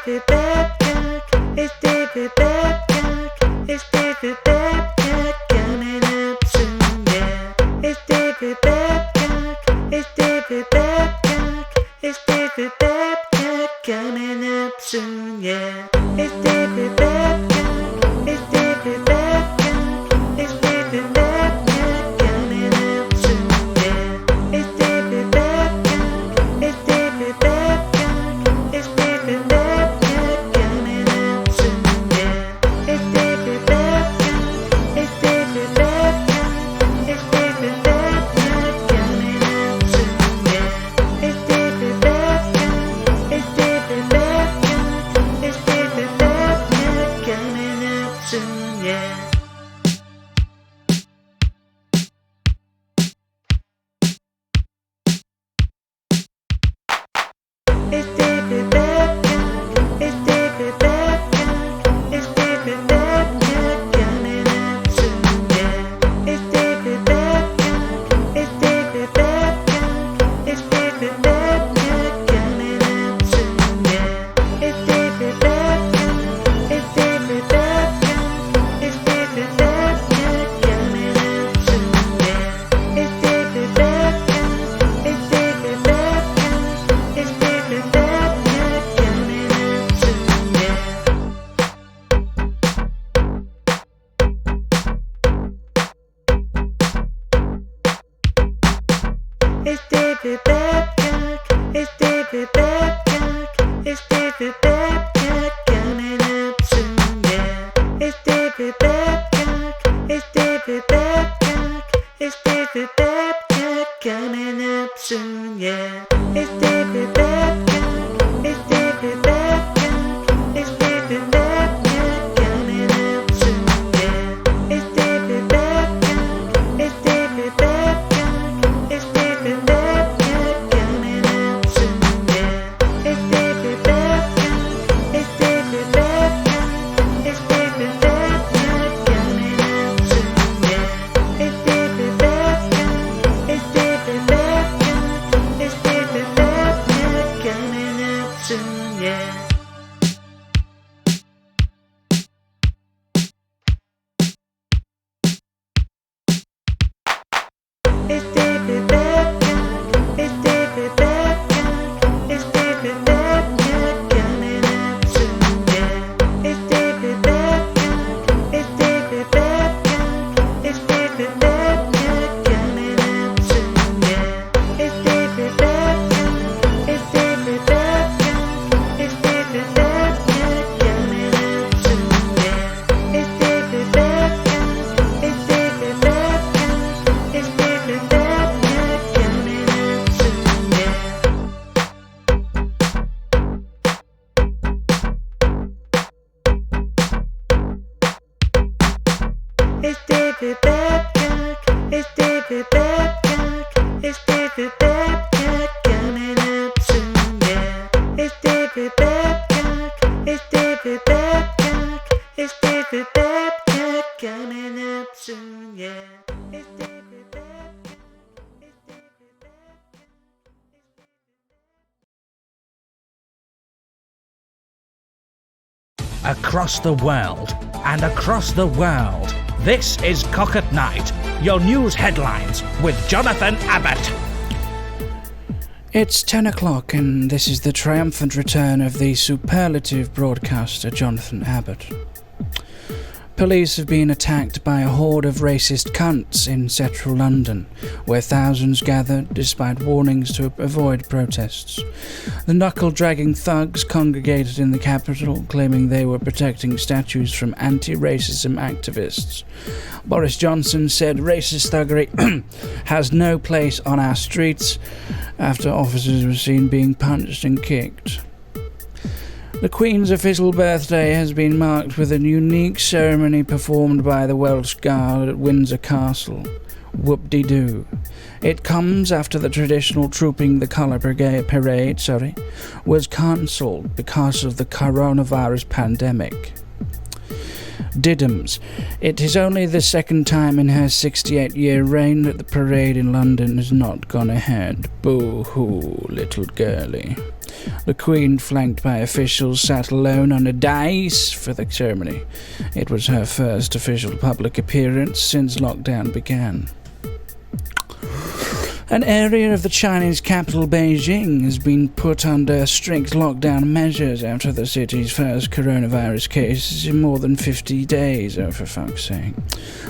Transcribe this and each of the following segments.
David Babcock. It's David Babcock. It's David Babcock coming up soon, yeah. It's David Babcock. It's David Babcock. It's David Babcock coming up soon, yeah. It's David Babcock. It's David Babcock. It's David Babcock coming up soon, yeah. It's David Babcock. It's David Babcock. It's David Babcock coming up soon, yeah. It's David Babcock. It's David Babcock. It's David Babcock coming up soon, yeah. It's David Babcock. It's David Babcock. It's David Babcock coming up soon, yeah. It's David Babcock. It's David Babcock. It's David Babcock coming up soon, yeah. It's David Babcock. It's David Babcock. It's David Babcock coming up soon, yeah. It's David Babcock. It's David Babcock. It's David Babcock coming up soon, yeah. It's David Babcock. It's David Babcock. It's David Babcock coming up soon, yeah. It's David Babcock. It's David Babcock. It's David Babcock coming up soon, yeah. It's David Babcock. It's David Babcock. It's David Babcock coming up soon, yeah. It's David Babcock. It's David Babcock. It's David Babcock coming up soon, yeah. It's David Babcock. It's David Babcock. It's David Babcock coming up soon, yeah. It's David Babcock. It's David Babcock. It's David Babcock coming up soon, yeah. It's David Babcock. It's David Babcock. It's David Babcock coming up soon, yeah. It's David Babcock. It's David Babcock. It's David Babcock coming up soon, yeah. It's David Babcock. It's David Babcock. It's David Babcock coming up soon, yeah. It's David Babcock. It's David Babcock. It's David Babcock coming up soon, yeah. It's David Babcock. It's David Babcock. It's David Babcock coming up soon, yeah. It's David Babcock. It's David Babcock. It's David Babcock coming up soon, yeah. It's David Babcock. It's David Babcock. It's David Babcock coming up soon, yeah. It's David Babcock. It's David Babcock. Across the world and across the world, this is Cock at Night, your news headlines with Jonathan Abbott. It's 10 o'clock and this is the triumphant return of the superlative broadcaster Jonathan Abbott. Police have been attacked by a horde of racist cunts in central London, where thousands gathered despite warnings to avoid protests. The knuckle-dragging thugs congregated in the capital, claiming they were protecting statues from anti-racism activists. Boris Johnson said racist thuggery has no place on our streets after officers were seen being punched and kicked. The Queen's official birthday has been marked with a unique ceremony performed by the Welsh Guard at Windsor Castle. Whoop-de-doo. It comes after the traditional Trooping the Colour parade was cancelled because of the coronavirus pandemic. Diddums. It is only the second time in her 68-year reign that the parade in London has not gone ahead. Boo-hoo, little girlie. The Queen, flanked by officials, sat alone on a dais for the ceremony. It was her first official public appearance since lockdown began. An area of the Chinese capital, Beijing, has been put under strict lockdown measures after the city's first coronavirus cases in more than 50 days, oh for fuck's sake.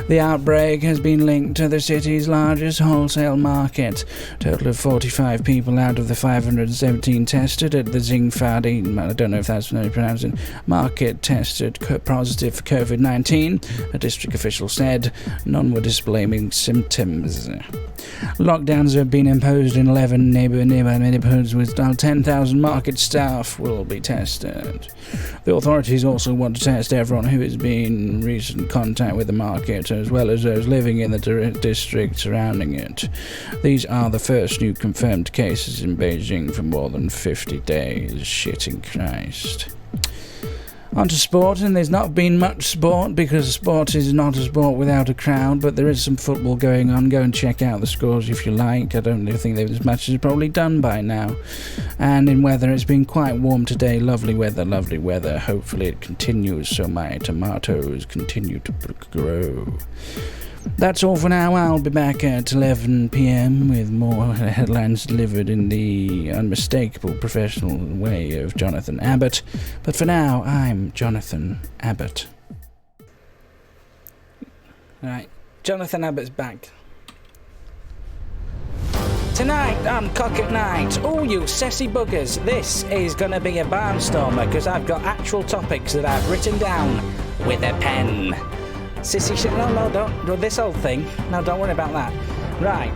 The outbreak has been linked to the city's largest wholesale market. A total of 45 people out of the 517 tested at the Xingfadi, I don't know if that's how you pronounce it, market tested positive for COVID-19, a district official said. None were displaying symptoms. Lockdowns have been imposed in 11 nearby neighbourhoods with 10,000 market staff will be tested. The authorities also want to test everyone who has been in recent contact with the market, as well as those living in the district surrounding it. These are the first new confirmed cases in Beijing for more than 50 days. Shitting Christ. On to sport, and there's not been much sport because sport is not a sport without a crowd, but there is some football going on. Go and check out the scores if you like. I don't think this match is probably done by now. And in weather, it's been quite warm today. Lovely weather. Hopefully it continues so my tomatoes continue to grow. That's all for now. I'll be back at 11 p.m. with more headlines delivered in the unmistakable professional way of Jonathan Abbott. But for now, I'm Jonathan Abbott. Right, Jonathan Abbott's back. Tonight on Cock at Night, oh you sassy buggers, this is going to be a barnstormer because I've got actual topics that I've written down with a pen. Sissy shit, no, don't, this old thing, no, don't worry about that. Right,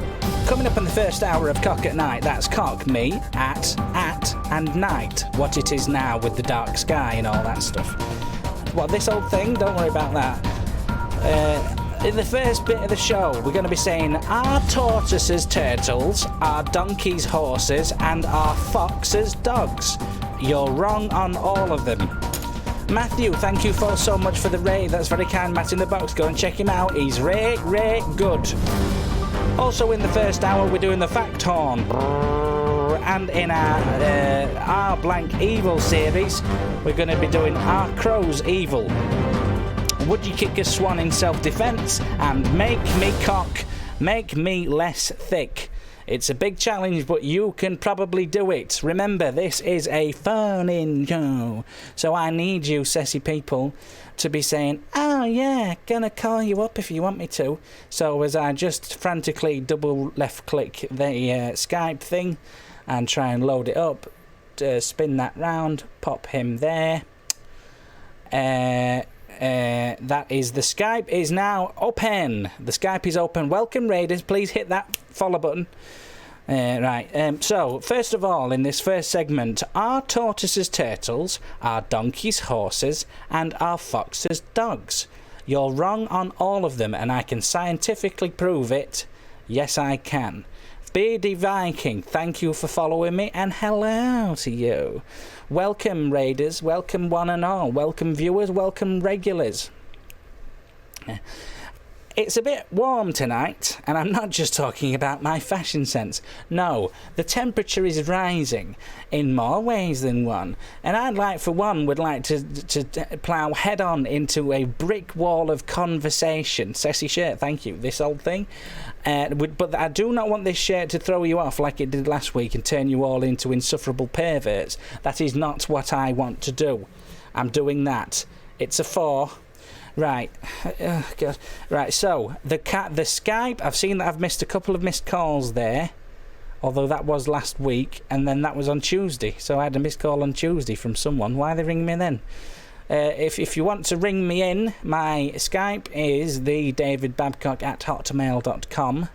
coming up in the first hour of Cock at Night, that's cock, me, at, and night, what it is now with the dark sky and all that stuff. What, this old thing, don't worry about that. In the first bit of the show, we're going to be saying, are tortoises turtles, are donkeys horses, and are foxes dogs? You're wrong on all of them. Matthew, thank you so much for the raid. That's very kind, Matt in the box. Go and check him out. He's really good. Also in the first hour, we're doing the Fact Horn. And in our Blank Evil series, we're going to be doing Are Crows Evil? Would you kick a swan in self-defense? And make me cock, make me less thick. It's a big challenge, but you can probably do it. Remember, this is a phone-in show. So I need you, sassy people, to be saying, oh yeah, gonna call you up if you want me to. So as I just frantically double left-click the Skype thing and try and load it up, spin that round, pop him there. That is the Skype is now open. The Skype is open. Welcome, Raiders. Please hit that follow button. Right. So, first of all, in this first segment, are tortoises turtles, are donkeys horses, and are foxes dogs? You're wrong on all of them, and I can scientifically prove it. Yes, I can. Beardy Viking, thank you for following me, and hello to you. Welcome, Raiders. Welcome, one and all. Welcome, viewers. Welcome, regulars. It's a bit warm tonight, and I'm not just talking about my fashion sense. No, the temperature is rising in more ways than one, and I'd like, for one, would like to plough head on into a brick wall of conversation. Sassy shirt, thank you. This old thing. But I do not want this shirt to throw you off like it did last week and turn you all into insufferable perverts. That is not what I want to do. I'm doing that. It's a 4. Right, God. Right. So the Skype. I've seen that I've missed a couple of missed calls there, although that was last week, and then that was on Tuesday. So I had a missed call on Tuesday from someone. Why they ring me then? If you want to ring me in, my Skype is thedavidbabcock@hotmail.com.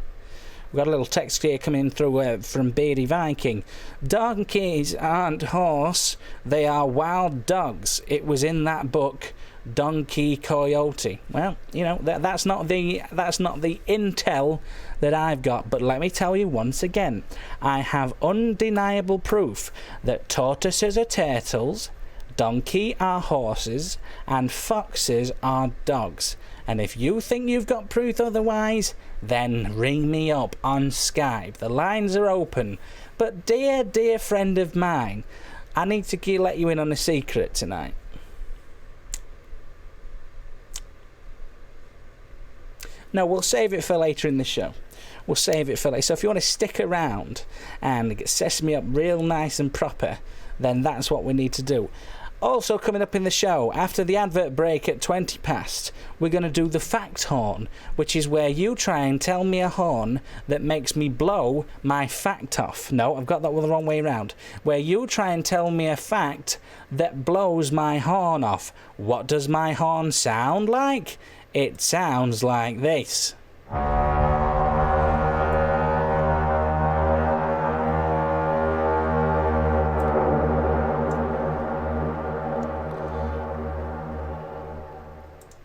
We've got a little text here coming through from Beardy Viking. Donkeys aren't horse; they are wild dogs. It was in that book. Donkey Coyote. Well, you know, that's not the intel that I've got, but let me tell you once again, I have undeniable proof that tortoises are turtles, donkey are horses, and foxes are dogs. And if you think you've got proof otherwise, then ring me up on Skype. The lines are open. But dear friend of mine, I need to let you in on a secret tonight. No, we'll save it for later in the show. We'll save it for later. So if you want to stick around and get Sesame up real nice and proper, then that's what we need to do. Also coming up in the show, after the advert break at 20 past, we're going to do the fact horn, which is where you try and tell me a horn that makes me blow my fact off. No, I've got that the wrong way around. Where you try and tell me a fact that blows my horn off. What does my horn sound like? It sounds like this.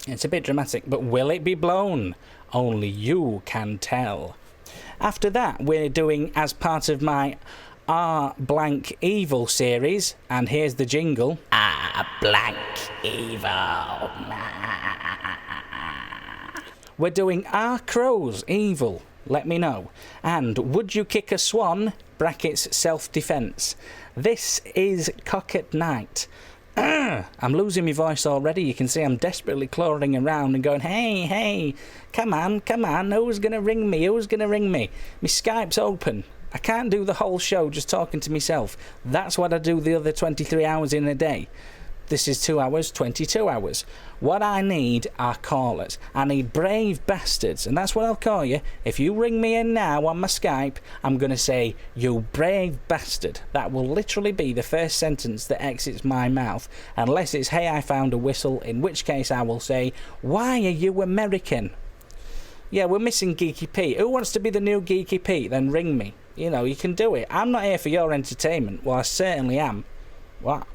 It's a bit dramatic, but will it be blown? Only you can tell. After that, we're doing, as part of my R blank evil series, and here's the jingle. R blank evil. We're doing R crows evil. Let me know. And would you kick a swan? Brackets self-defense. This is Cock at Night. I'm losing my voice already. You can see I'm desperately clawing around and going, hey, come on, who's going to ring me? My Skype's open. I can't do the whole show just talking to myself. That's what I do the other 23 hours in a day. This is 2 hours, 22 hours. What I need are callers. I need brave bastards, and that's what I'll call you. If you ring me in now on my Skype, I'm going to say, you brave bastard. That will literally be the first sentence that exits my mouth, unless it's, hey, I found a whistle, in which case I will say, why are you American? Yeah, we're missing Geeky Pete. Who wants to be the new Geeky Pete? Then ring me. You know, you can do it. I'm not here for your entertainment. Well, I certainly am. What?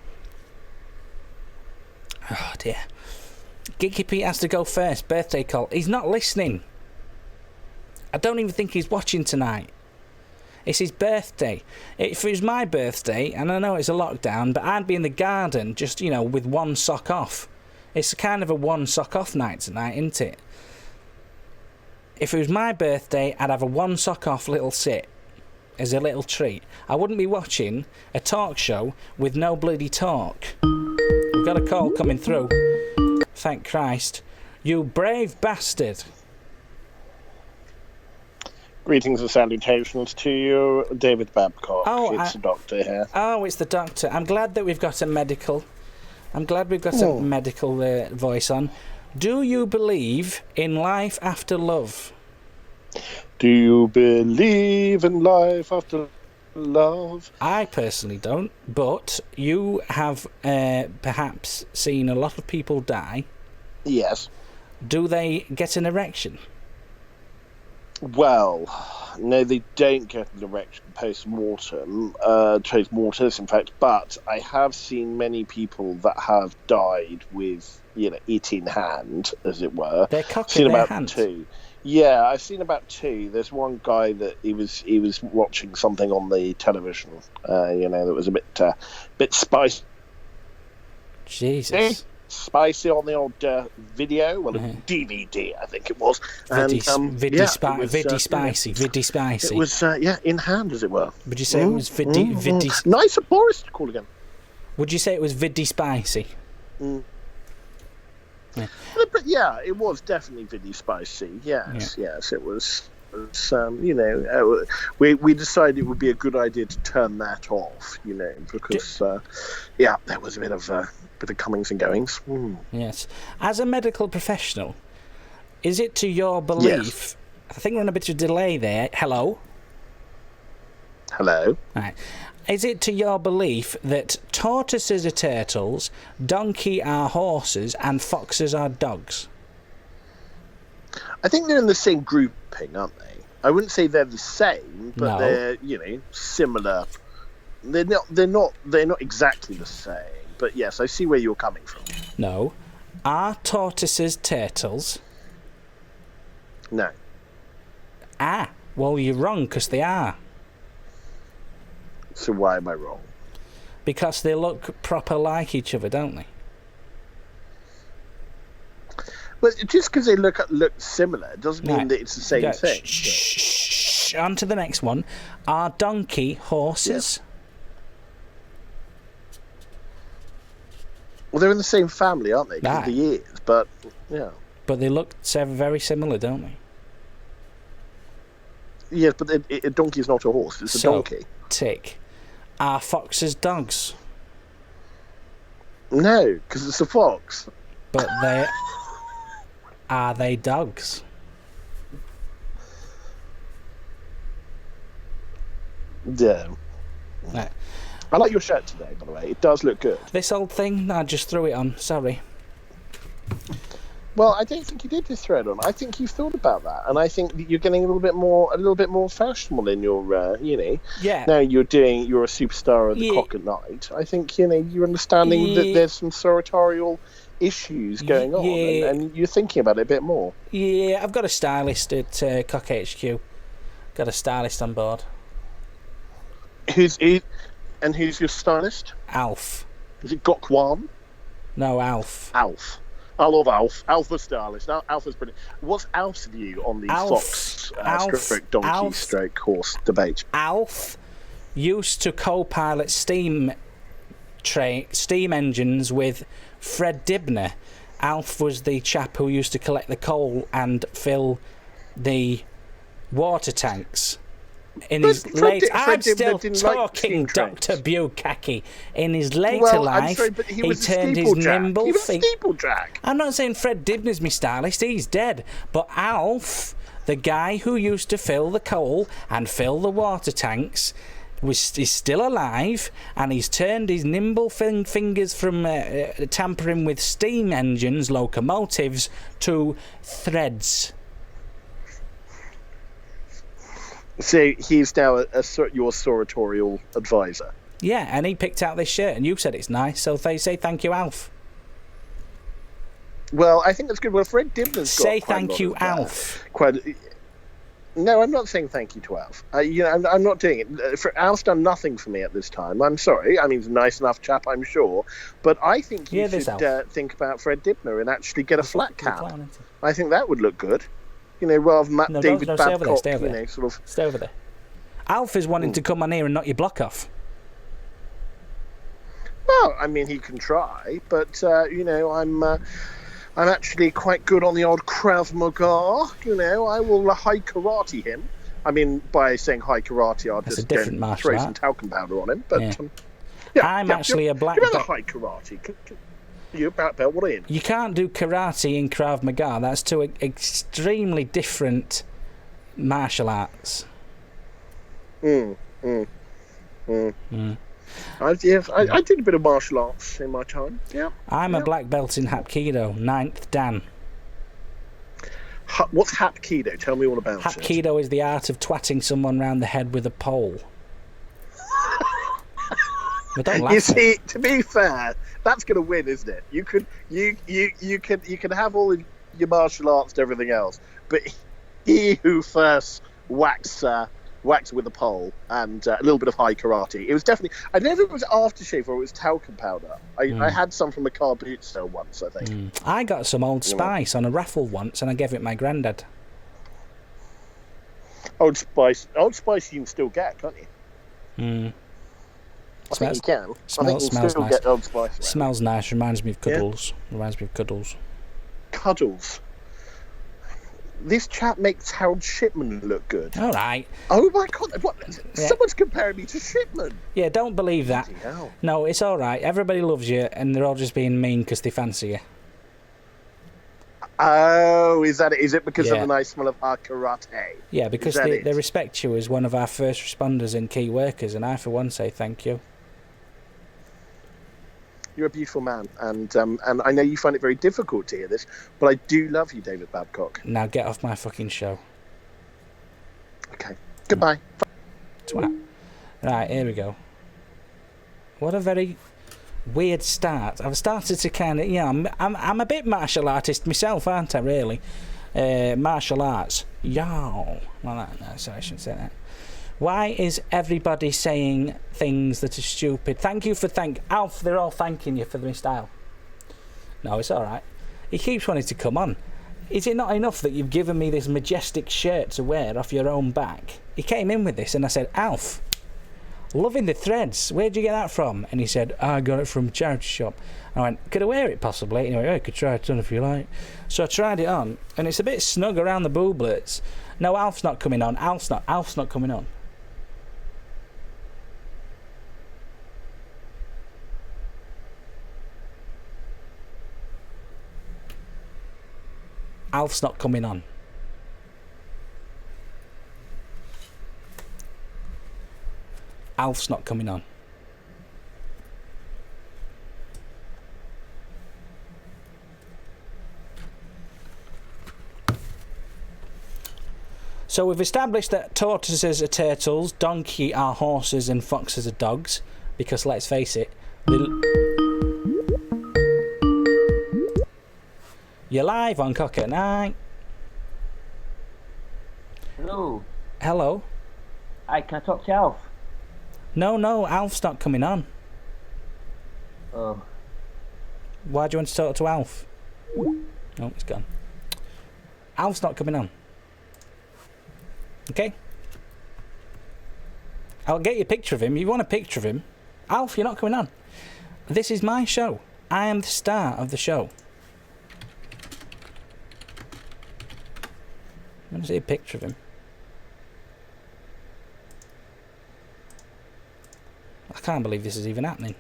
Oh dear. Geeky Pete has to go first. Birthday call. He's not listening. I don't even think he's watching tonight. It's his birthday. If it was my birthday, and I know it's a lockdown, but I'd be in the garden just, you know, with one sock off. It's kind of a one sock off night tonight, isn't it? If it was my birthday, I'd have a one sock off little sit as a little treat. I wouldn't be watching a talk show with no bloody talk. We've got a call coming through. Thank Christ. You brave bastard. Greetings and salutations to you, David Babcock. It's the doctor here. Oh, it's the doctor. I'm glad that we've got a medical. A medical voice on. Do you believe in life after love? Do you believe in life after love? I personally don't, but you have perhaps seen a lot of people die. Yes. Do they get an erection? Well, no, they don't get an erection post-mortem, post-mortis, in fact, but I have seen many people that have died with, you know, it in hand, as it were. They're cocking their hand. Two. Yeah, I've seen about two. There's one guy that he was watching something on the television, you know, that was a bit spicy. Jesus. Spicy on the old video, DVD, I think it was. Viddy spicy. It was, in hand, as it were. Would you say it was viddy? Nice of Boris to call again. Would you say it was viddy spicy? Yeah. But yeah, it was definitely viddy spicy. Yes, it was. You know, we decided it would be a good idea to turn that off. You know, because there was a bit of comings and goings. Yes, as a medical professional, is it to your belief? Yes. I think we're on a bit of a delay there. Hello. Right. Is it to your belief that tortoises are turtles, donkey are horses, and foxes are dogs? I think they're in the same grouping, aren't they? I wouldn't say they're the same, but they're, you know, similar. They're not exactly the same. But yes, I see where you're coming from. No. Are tortoises turtles? No. Ah, well, you're wrong, because they are. So why am I wrong? Because they look proper like each other, don't they? Well, just because they look similar doesn't mean that it's the same thing. Shh. On to the next one. Are donkey horses? Yes. Well, they're in the same family, aren't they? Because of Aye. the years, but yeah. But they look very similar, don't they? Yes, but a donkey's not a horse. It's a So- donkey. Tick. Are foxes dogs? No, because it's a fox. But are they dogs? Yeah. Right. I like your shirt today, by the way. It does look good. This old thing? I just threw it on. Sorry. Well, I don't think you did just throw it on. I think you've thought about that, and I think that you're getting a little bit more fashionable in your, Yeah. Now you're a superstar of the Yeah. Cock at Night. I think you're understanding that Yeah. there's some sartorial issues going on, Yeah. and you're thinking about it a bit more. Yeah, I've got a stylist at Cock HQ. Got a stylist on board. Who's your stylist? Alf. Is it Gokwan? No, Alf. Alf. I love Alf. Alf the stylist. Alf is brilliant. What's Alf's view on the fox stroke donkey stroke horse debate? Alf used to co-pilot steam engines with Fred Dibner. Alf was the chap who used to collect the coal and fill the water tanks. In his late, I'm still talking, Dr. Bukaki. In his later life, I'm sorry, but he was a turned his steeplejack. nimble He was a steeplejack. I'm not saying Fred Dibner's my stylist, he's dead. But Alf, the guy who used to fill the coal and fill the water tanks, is still alive, and he's turned his nimble fingers from tampering with steam engines, locomotives, to threads. So he's now your sartorial advisor. Yeah, and he picked out this shirt, and you said it's nice, so they say thank you, Alf. Well, I think that's good. Well, Fred Dibner's got Say quite a thank lot you, of, Alf. No, I'm not saying thank you to Alf. I'm not doing it. Alf's done nothing for me at this time. I'm sorry. I mean, he's a nice enough chap, I'm sure. But I think you should think about Fred Dibner and actually get a flat cap. I think that would look good. Rather than David Babcock, stay over there. sort of... Stay over there. Alf is wanting to come on here and knock your block off. Well, I mean, he can try, but, I'm actually quite good on the old Krav Maga. I will high karate him. I mean, by saying high karate, I'll just throw some talcum powder on him. But I'm actually a black belt. High karate. You about belt? What are you? You can't do karate in Krav Maga. That's two extremely different martial arts. I did a bit of martial arts in my time. Yeah. I'm a black belt in Hapkido, 9th Dan. What's Hapkido? Tell me all about it. Hapkido is the art of twatting someone round the head with a pole. But don't laugh. You see, to be fair, that's going to win, isn't it? You can have all of your martial arts and everything else, but he who first whacks with a pole and a little bit of high karate. It was definitely. I don't know if it was aftershave or it was talcum powder. I had some from a car boot sale once, I think. I got some Old Spice on a raffle once, and I gave it my granddad. Old Spice you can still get, can't you? I think you can. I think you can still get Old Spice around. Smells nice. Reminds me of Cuddles. Cuddles. This chap makes Harold Shipman look good. All right. Oh my God! What? Yeah. Someone's comparing me to Shipman. Yeah, don't believe that. No, it's all right. Everybody loves you, and they're all just being mean because they fancy you. Oh, is that it? Is it because of the nice smell of our karate? Yeah, because they respect you as one of our first responders and key workers, and I, for one, say thank you. You're a beautiful man, and I know you find it very difficult to hear this, but I do love you, David Babcock. Now get off my fucking show. Okay. Goodbye. Twat. Right, here we go. What a very weird start. I've started to kind of, I'm a bit martial artist myself, aren't I? Really, martial arts. No, sorry, I shouldn't say that. Why is everybody saying things that are stupid? Thank you for Alf, they're all thanking you for my style. No, it's all right. He keeps wanting to come on. Is it not enough that you've given me this majestic shirt to wear off your own back? He came in with this and I said, Alf, Loving the threads. Where'd you get that from? And he said, I got it from a charity shop. I went, could I wear it possibly? And he went, oh, you could try it on if you like. So I tried it on, and it's a bit snug around the booblets. No, Alf's not coming on. Alf's not coming on. Alf's not coming on. Alf's not coming on. So we've established that tortoises are turtles, donkey are horses, and foxes are dogs. Because let's face it, you're live on Cock at Night. Hello. Hello. Hi, can I talk to Alf? No, Alf's not coming on. Oh. Why do you want to talk to Alf? Oh, it's gone. Alf's not coming on. Okay? I'll get you a picture of him. You want a picture of him? Alf, you're not coming on. This is my show. I am the star of the show. I want to see a picture of him. I can't believe this is even happening.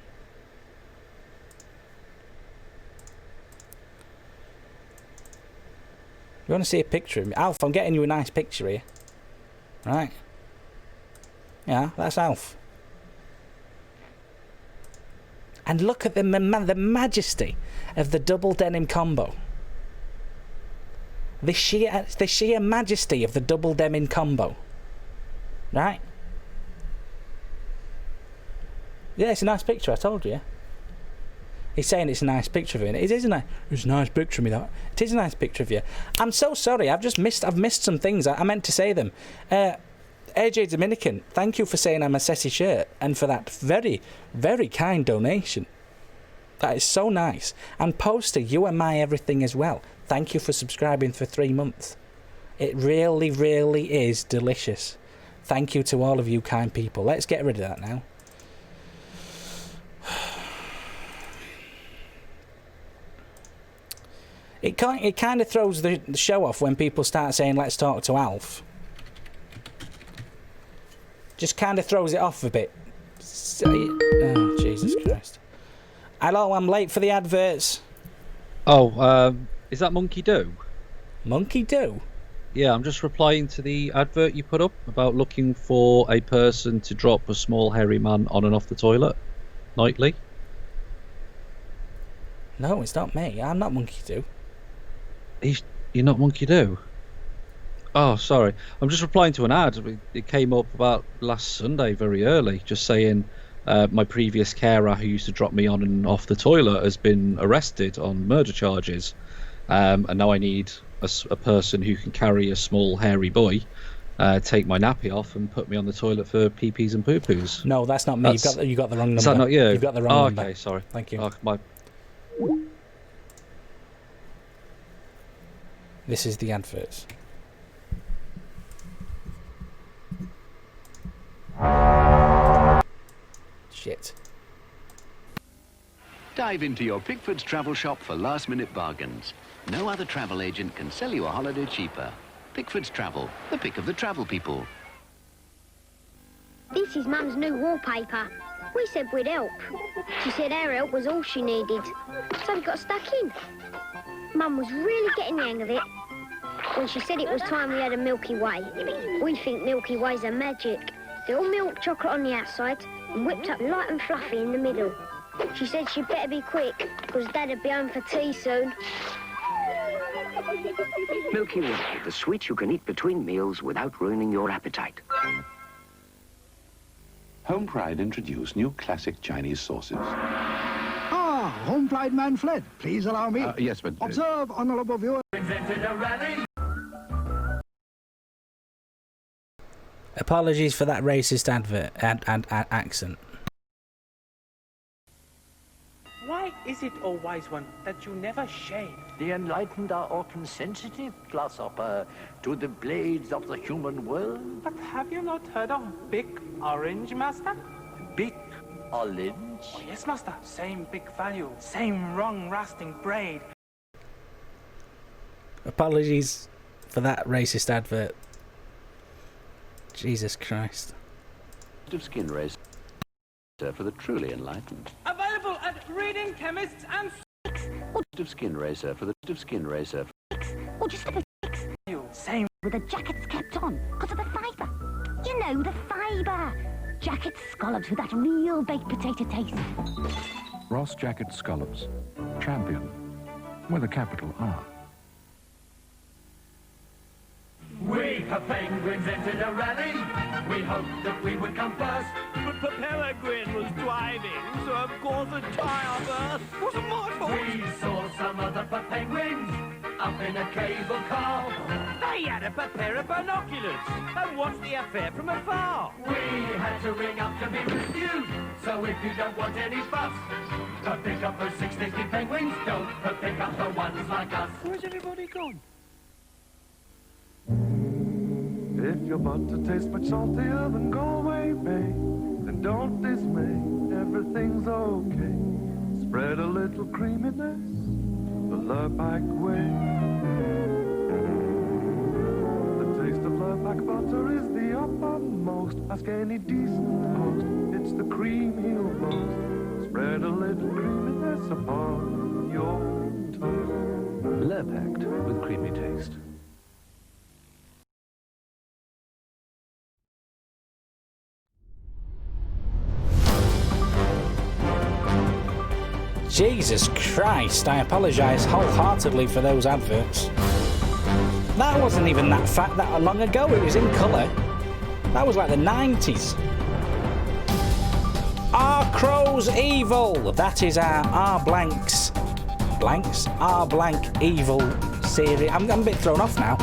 You want to see a picture of him? Alf, I'm getting you a nice picture here. Right. Yeah, that's Alf. And look at the majesty of the double denim combo. The sheer majesty of the double denim combo. Right? Yeah, it's a nice picture, I told you. He's saying it's a nice picture of you. It is it's a nice picture of me, that. It is a nice picture of you. I'm so sorry, I've missed some things. I meant to say them. AJ Dominican, thank you for saying I'm a sassy shirt and for that very, very kind donation. That is so nice. And Poster, you are my everything as well. Thank you for subscribing for 3 months. It really, really is delicious. Thank you to all of you kind people. Let's get rid of that now. It kind of throws the show off when people start saying, let's talk to Alf. Just kind of throws it off a bit. Oh, Jesus Christ. Hello, I'm late for the adverts. Oh, is that Monkey Do? Monkey Do? Yeah, I'm just replying to the advert you put up about looking for a person to drop a small hairy man on and off the toilet nightly. No, it's not me. I'm not Monkey Do. You're not Monkey Do? Oh, sorry. I'm just replying to an ad. It came up about last Sunday very early, just saying my previous carer who used to drop me on and off the toilet has been arrested on murder charges. And now I need a person who can carry a small hairy boy, take my nappy off and put me on the toilet for pee-pees and poo-poos. No, that's not me. You got the wrong number. Is that not you? You've got the wrong number. Okay, sorry. Thank you. Oh, This is the adverts. Shit. Dive into your Pickford's travel shop for last-minute bargains. No other travel agent can sell you a holiday cheaper. Pickford's Travel, the pick of the travel people. This is Mum's new wallpaper. We said we'd help. She said our help was all she needed. So we got stuck in. Mum was really getting the hang of it when she said it was time we had a Milky Way. We think Milky Ways are magic. They're all milk chocolate on the outside and whipped up light and fluffy in the middle. She said she'd better be quick because Dad'd be home for tea soon. Milky Way, the sweet you can eat between meals without ruining your appetite. Home Pride introduced new classic Chinese sauces. Ah, Home Pride man fled. Please allow me. Yes, but... Observe, honourable viewer. Apologies for that racist advert and accent. Why is it, O wise one, that you never shave? The enlightened are often sensitive, Grasshopper, to the blades of the human world. But have you not heard of Big Orange, Master? big orange. Oh, yes, master. Same big value. Same long-lasting braid. Apologies for that racist advert. Jesus Christ. Of skin razor for the truly enlightened. Available at reading chemists and... Of skin razor for the skin razor. Or just for the same with the jackets kept on because of the fibre. You know, the fibre. Jacket scallops with that real baked potato taste. Ross Jacket Scallops. Champion. With a capital R. We have penguins entered a rally. We hoped that we would come first. But Peregrine was driving, so of course the tyre burst. Wasn't my fault. We saw some other penguins up in a cable car. They had a pair of binoculars and watched the affair from afar. We had to ring up to be rescued. So if you don't want any fuss, don't pick up those 650 penguins. Don't pick up the ones like us. Where's everybody gone? If your butter tastes much saltier than Galway Bay, then don't dismay, everything's okay. Spread a little creaminess the Lurpak way. The taste of Lurpak butter is the uppermost. Ask any decent host, it's the cream he'll boast. Spread a little creaminess upon your toast. Lurpak with creamy taste. Jesus Christ, I apologise wholeheartedly for those adverts. That wasn't even that long ago, it was in colour. That was like the 90s. R Crow's Evil! That is our R Blank Evil series. I'm a bit thrown off now.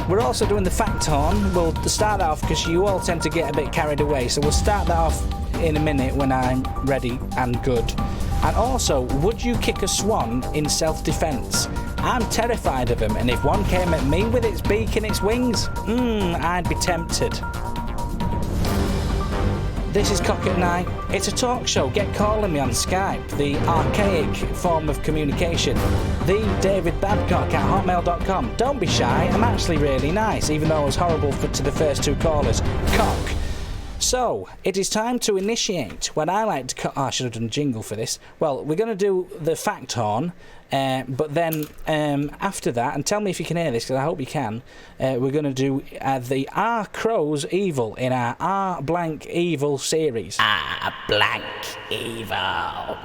We're also doing the Fact Horn. We'll start that off because you all tend to get a bit carried away, so we'll start that off in a minute when I'm ready and good. And also, would you kick a swan in self-defence? I'm terrified of them, and if one came at me with its beak and its wings, I'd be tempted. This is Cock at Night. It's a talk show. Get calling me on Skype, the archaic form of communication. TheDavidBadcock@hotmail.com. Don't be shy, I'm actually really nice, even though I was horrible to the first two callers. Cock. So, it is time to initiate what I like to call... Oh, I should have done a jingle for this. Well, we're going to do the Fact Horn, but then after that, and tell me if you can hear this, because I hope you can, we're going to do the R Crow's Evil in our R Blank Evil series. R Blank Evil.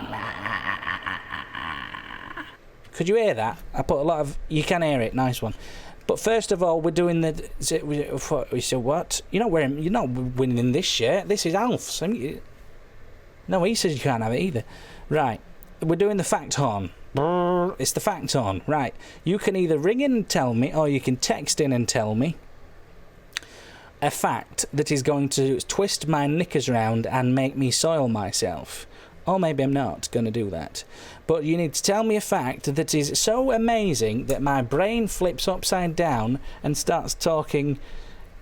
Could you hear that? I put a lot of... You can hear it, nice one. But first of all, we're doing the... We said, what? You're not winning this shirt. This is Alf's. No, he says you can't have it either. Right. We're doing the Fact Horn. It's the Fact Horn. Right. You can either ring in and tell me, or you can text in and tell me a fact that is going to twist my knickers around and make me soil myself. Or maybe I'm not going to do that. But you need to tell me a fact that is so amazing that my brain flips upside down and starts talking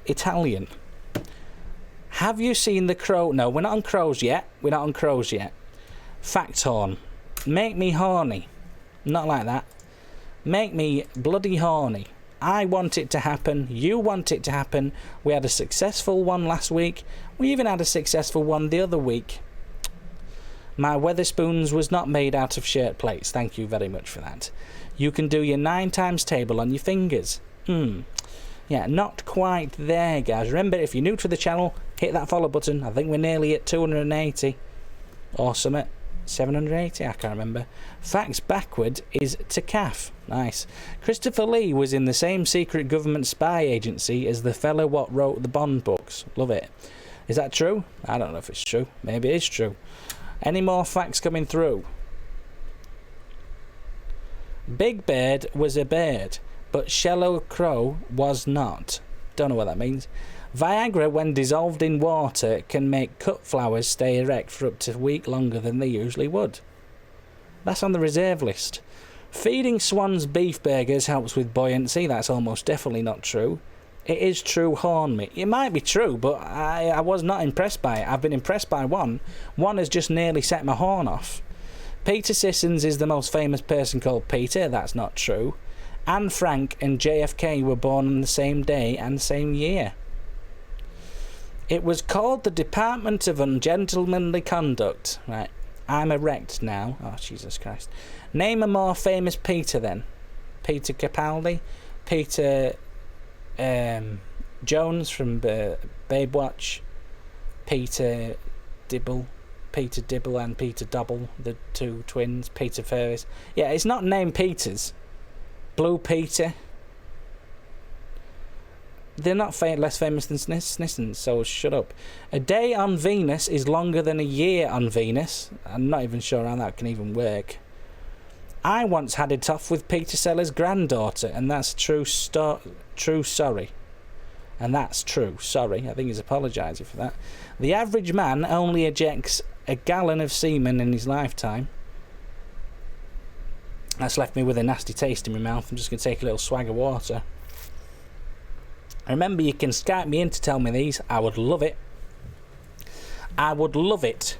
Italian. Have you seen the crow? No, we're not on crows yet. We're not on crows yet. Fact Horn. Make me horny. Not like that. Make me bloody horny. I want it to happen. You want it to happen. We had a successful one last week. We even had a successful one the other week. My Wetherspoons was not made out of shirt plates. Thank you very much for that. You can do your 9 times table on your fingers. Yeah, not quite there, guys. Remember, if you're new to the channel, hit that follow button. I think we're nearly at 280. Or something. 780? I can't remember. Facts backward is to calf. Nice. Christopher Lee was in the same secret government spy agency as the fellow what wrote the Bond books. Love it. Is that true? I don't know if it's true. Maybe it is true. Any more facts coming through? Big Bird was a bird, but Shallow Crow was not. Don't know what that means. Viagra, when dissolved in water, can make cut flowers stay erect for up to a week longer than they usually would. That's on the reserve list. Feeding swans beef burgers helps with buoyancy. That's almost definitely not true. It is true horn meat. It might be true, but I was not impressed by it. I've been impressed by one. One has just nearly set my horn off. Peter Sissons is the most famous person called Peter. That's not true. Anne Frank and JFK were born on the same day and same year. It was called the Department of Ungentlemanly Conduct. Right, I'm erect now. Oh, Jesus Christ. Name a more famous Peter then. Peter Capaldi, Peter Jones from Babewatch, Peter Dibble and Peter Dobble, the two twins, Peter Ferris. Yeah, it's not named Peters. Blue Peter. They're not less famous than Snissons, so shut up. A day on Venus is longer than a year on Venus. I'm not even sure how that can even work. I once had it off with Peter Sellers' granddaughter, and that's true sorry. And that's true, sorry. I think he's apologising for that. The average man only ejects a gallon of semen in his lifetime. That's left me with a nasty taste in my mouth. I'm just going to take a little swag of water. Remember, you can Skype me in to tell me these. I would love it. I would love it.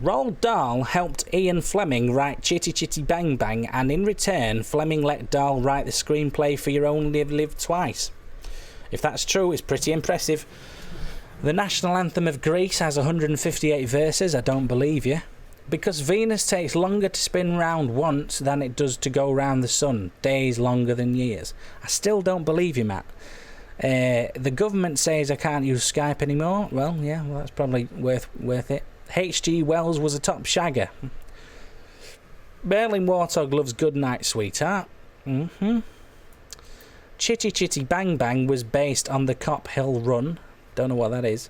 Roald Dahl helped Ian Fleming write Chitty Chitty Bang Bang, and in return, Fleming let Dahl write the screenplay for You Only Live Twice. If that's true, it's pretty impressive. The national anthem of Greece has 158 verses. I don't believe you. Because Venus takes longer to spin round once than it does to go round the sun. Days longer than years. I still don't believe you, Matt. The government says I can't use Skype anymore. Well, yeah, that's probably worth it. H.G. Wells was a top shagger. Berlin Warthog loves Good Night, Sweetheart. Chitty Chitty Bang Bang was based on the Cop Hill Run. Don't know what that is.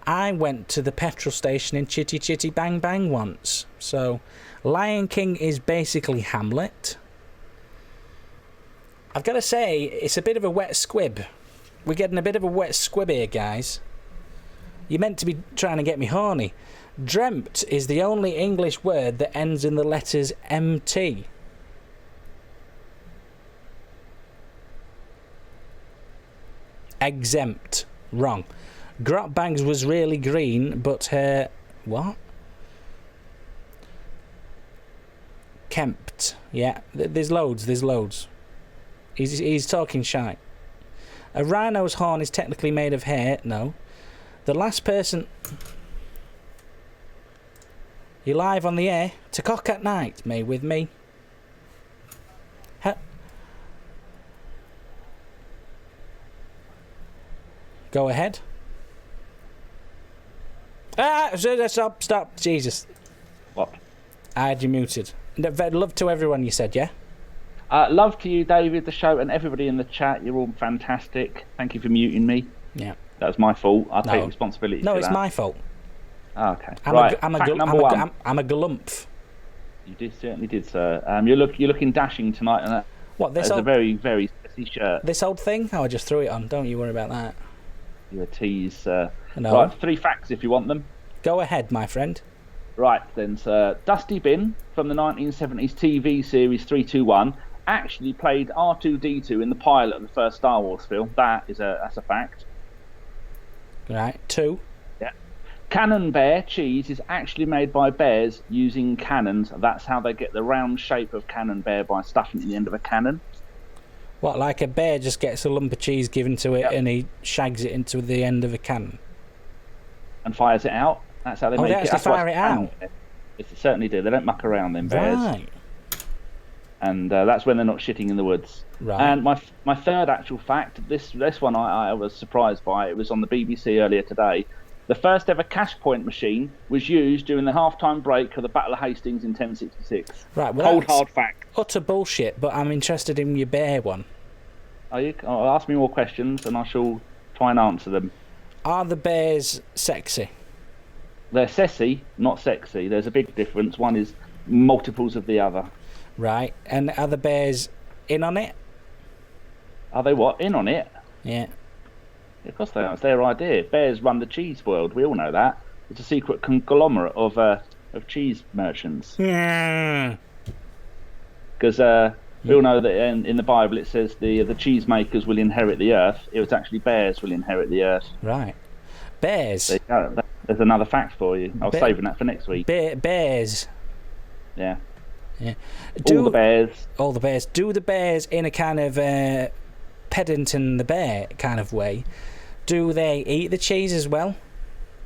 I went to the petrol station in Chitty Chitty Bang Bang once. So, Lion King is basically Hamlet. I've got to say, it's a bit of a wet squib. We're getting a bit of a wet squib here, guys. You're meant to be trying to get me horny. Dreamt is the only English word that ends in the letters MT. Exempt. Wrong. Grot Bags was really green, but her... What? Kempt. Yeah, there's loads. He's talking shite. A rhino's horn is technically made of hair. No. The last person... You're live on the air to Cock at Night, May with me. Go ahead. Stop. Jesus. What? I had you muted. Love to everyone, you said, yeah? Love to you, David, the show, and everybody in the chat. You're all fantastic. Thank you for muting me. Yeah. That was my fault. I'll take responsibility for that. No, it's my fault. Oh, okay. I'm a galumph. You certainly did, sir. You're looking dashing tonight, and what, this is a very, very sexy shirt. This old thing? Oh, I just threw it on. Don't you worry about that. You're a tease. No. Right, 3 facts if you want them. Go ahead, my friend. Right then, sir. Dusty Bin from the 1970s TV series 321 actually played R2-D2 in the pilot of the first Star Wars film. That's a fact. Right. 2. Yeah. Cannon Bear cheese is actually made by bears using cannons. That's how they get the round shape of Cannon Bear, by stuffing it in the end of a cannon. What, like a bear just gets a lump of cheese given to it and he shags it into the end of a cannon? And fires it out. That's how they make it. They actually fire it out? It certainly do. They don't muck around, them bears. Right. And that's when they're not shitting in the woods. Right. And my third actual fact, this one I was surprised by. It was on the BBC earlier today. The first ever cash point machine was used during the half-time break of the Battle of Hastings in 1066. Right, well, Cold hard fact. Utter bullshit, but I'm interested in your bear one. Are you? Ask me more questions and I shall try and answer them. Are the bears sexy? They're sassy, not sexy. There's a big difference. One is multiples of the other. Right, and are the bears in on it? Are they what? In on it? Yeah. Of course they are. It's their idea. Bears run the cheese world. We all know that. It's a secret conglomerate of cheese merchants. Yeah. Because We all know that in the Bible it says the cheesemakers will inherit the earth. It was actually bears will inherit the earth. Right. Bears. There's another fact for you. I was saving that for next week. Bears. Yeah. Yeah. All the bears. All the bears. Do the bears in a kind of Paddington the Bear kind of way? Do they eat the cheese as well?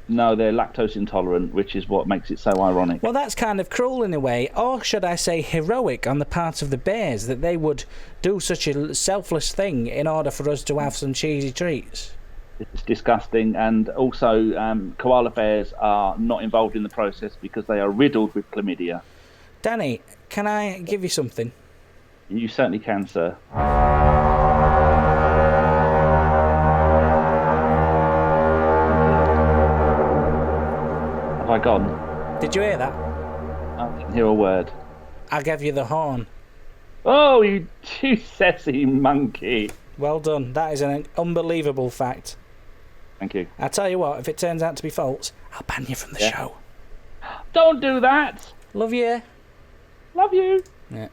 No, they're lactose intolerant, which is what makes it so ironic. Well, that's kind of cruel in a way, or should I say heroic on the part of the bears, that they would do such a selfless thing in order for us to have some cheesy treats. It's disgusting, and also koala bears are not involved in the process because they are riddled with chlamydia. Danny, can I give you something? You certainly can, sir. Have I gone? Did you hear that? I didn't hear a word. I gave you the horn. Oh, you sassy monkey. Well done. That is an unbelievable fact. Thank you. I tell you what, if it turns out to be false, I'll ban you from the show. Don't do that. Love you. Love you. Yeah.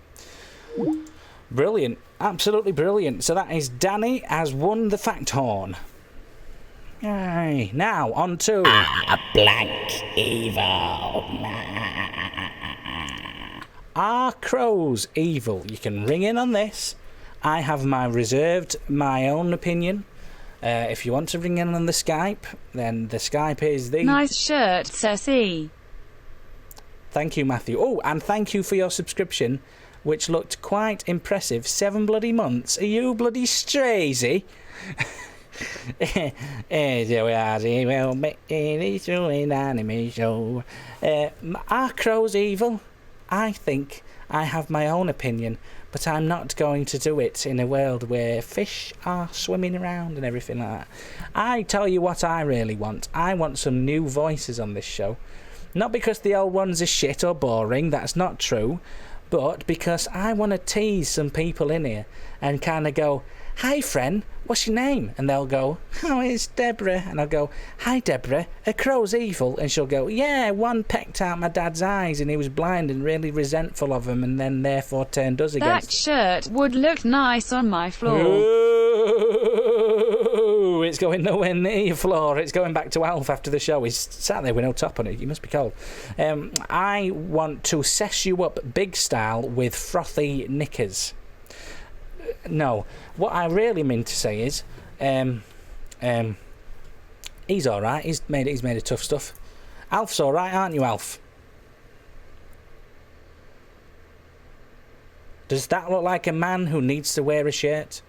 Brilliant. Absolutely brilliant. So that is Danny has won the fact horn. Yay. Now, on to... Blank evil. Are crows evil? You can ring in on this. I have my own opinion. If you want to ring in on the Skype, then the Skype is the... Nice shirt, Ceci. Thank you, Matthew. Oh, and thank you for your subscription, which looked quite impressive. 7 bloody months. Are you bloody strazy? Are crows evil? I think I have my own opinion, but I'm not going to do it in a world where fish are swimming around and everything like that. I tell you what I really want. I want some new voices on this show. Not because the old ones are shit or boring, that's not true, but because I want to tease some people in here and kind of go, "Hi friend, what's your name?" And they'll go, "Oh, it's Deborah." And I'll go, "Hi Deborah, are crows evil?" And she'll go, "Yeah, one pecked out my dad's eyes and he was blind and really resentful of him and then therefore turned us against That shirt would look nice on my floor. Ooh, it's going nowhere near your floor. It's going back to Alf after the show. He's sat there with no top on it. You must be cold. I want to sess you up big style with frothy knickers. No, what I really mean to say is, he's all right. He's made of tough stuff. Alf's all right, aren't you, Alf? Does that look like a man who needs to wear a shirt?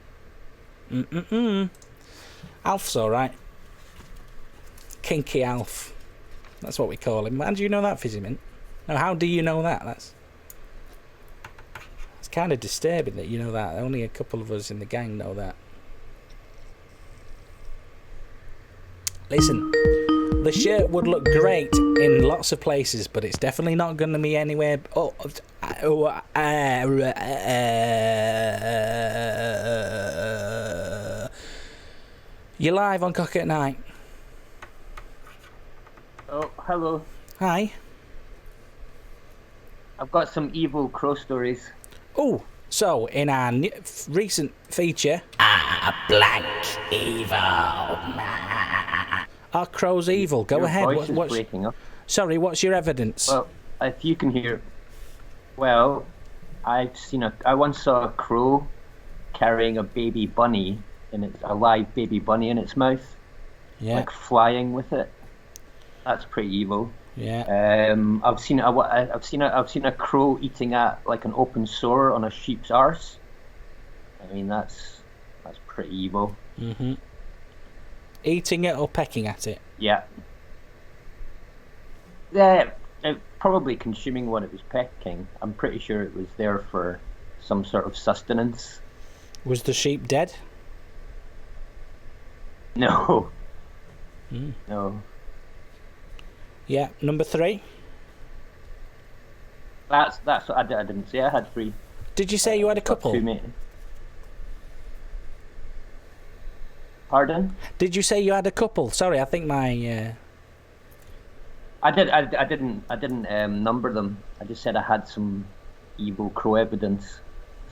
Alf's all right. Kinky Alf. That's what we call him. How do you know that, Fizzymint? No, how do you know that? That's kind of disturbing that you know that. Only a couple of us in the gang know that. Listen, the shirt would look great in lots of places, but it's definitely not going to be anywhere. You're live on Cock at Night. Oh, hello. Hi. I've got some evil crow stories. Oh, so in our recent feature, Blank evil. Are crows evil? Go Your ahead. voice is breaking up. Sorry, what's your evidence? Well, if you can hear, well, I once saw a crow carrying a baby bunny a live baby bunny in its mouth, like flying with it. That's pretty evil. Yeah. I've seen a crow eating at like an open sore on a sheep's arse. I mean, that's pretty evil. Mhm. Eating it or pecking at it? Yeah. Probably consuming what it was pecking. I'm pretty sure it was there for some sort of sustenance. Was the sheep dead? No. Mm. No. Yeah, number 3. That's what I didn't say. I had 3. Did you say you had a couple? 2 mates. Pardon? Did you say you had a couple? Sorry, I think my. I didn't number them. I just said I had some evil crow evidence.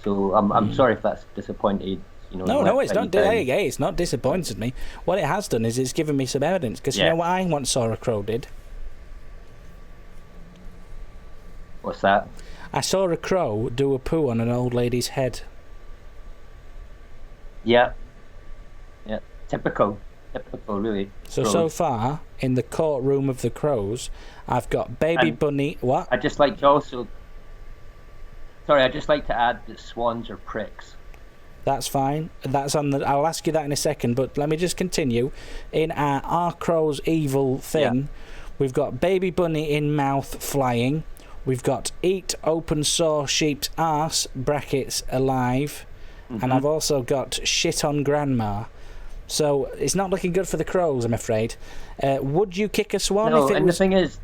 So I'm sorry if that's disappointed. No, it's not. It's not disappointed me. What it has done is it's given me some evidence. Because you know what I once saw a crow did? What's that? I saw a crow do a poo on an old lady's head. Yeah. Typical, really. So far, in the courtroom of the crows, I've got Baby Bunny... What? I'd just like to add that swans are pricks. That's fine. That's on the... I'll ask you that in a second, but let me just continue. In our crow's evil thing, we've got Baby Bunny in mouth flying. We've got eat open sore sheep's arse, brackets, alive. And I've also got shit on grandma. So it's not looking good for the crows, I'm afraid. Would you kick a swan if it was... the thing is...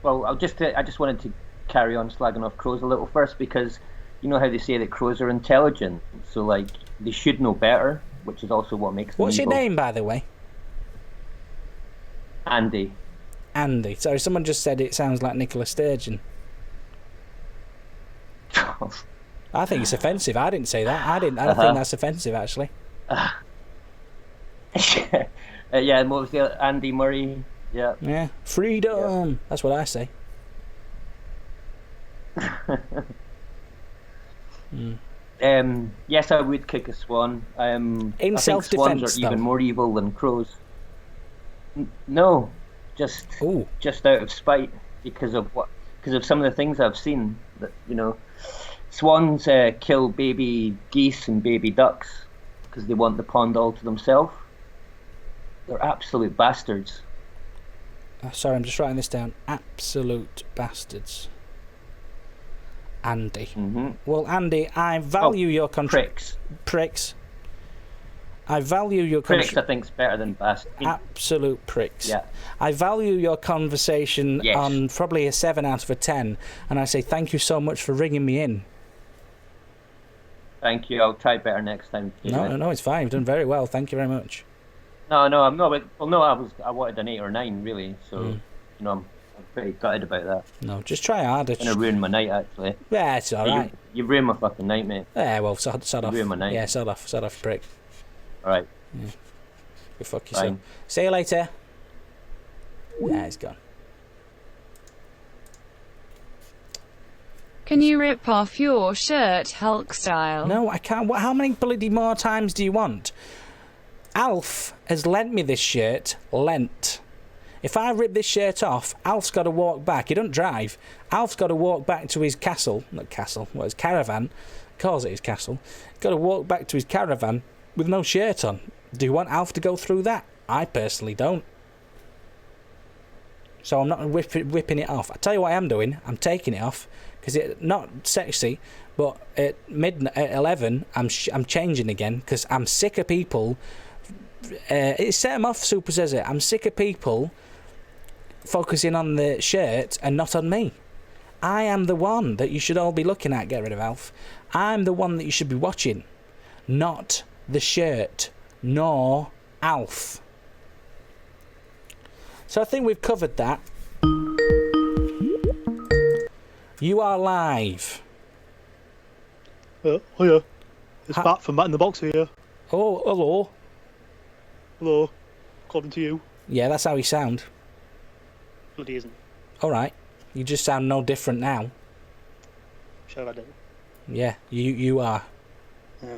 Well, I just wanted to carry on slagging off crows a little first, because you know how they say that crows are intelligent, so like they should know better, which is also what makes them What's evil. your name, by the way? Andy. Sorry, someone just said it sounds like Nicola Sturgeon. I think it's offensive. I didn't say that. I don't think that's offensive, actually. Yeah, what was the Andy Murray? Yeah. Yeah. Freedom. Yeah. That's what I say. Yes, I would kick a swan. In I self-defense, think swans are even more evil than crows. No, just out of spite, because of some of the things I've seen. That swans kill baby geese and baby ducks because they want the pond all to themselves. They're absolute bastards. Sorry, I'm just writing this down. Absolute bastards. Andy. Well, Andy, I value your pricks. I value your pricks. I think's better than bastards. Absolute pricks. Yeah. I value your conversation on probably a 7 out of a 10, and I say thank you so much for ringing me in. Thank you. I'll try better next time. No, it's fine. You've done very well. Thank you very much. No, I'm not. Well, no, I wanted an 8 or 9 really. So I'm pretty gutted about that. No, just try harder. It's gonna ruin my night, actually. Yeah, it's all right. You ruined my fucking night, mate. Yeah, well, sod off. Ruined my night. Yeah, sod off, prick. All right. Yeah. Go fuck yourself. See you later. Yeah, he's gone. Can you rip off your shirt Hulk style? No, I can't. How many bloody more times do you want? Alf has lent me this shirt. Lent. If I rip this shirt off, Alf's got to walk back. He doesn't drive. Alf's got to walk back to his castle. Not castle. Well, his caravan. He calls it his castle. He's got to walk back to his caravan with no shirt on. Do you want Alf to go through that? I personally don't. So I'm not whipping it off. I tell you what I am doing. I'm taking it off because it's not sexy. But at 11, I'm changing again because I'm sick of people. It set him off. Super says it. I'm sick of people focusing on the shirt and not on me. I am the one that you should all be looking at. Get rid of Alf. I'm the one that you should be watching, not the shirt, nor Alf. So I think we've covered that. You are live. Hiya. It's Matt from Matt in the Box here. Oh, hello. Hello. According to you. Yeah, that's how you sound. Bloody isn't. Alright. You just sound no different now. Sure I do. Yeah, you are. Yeah.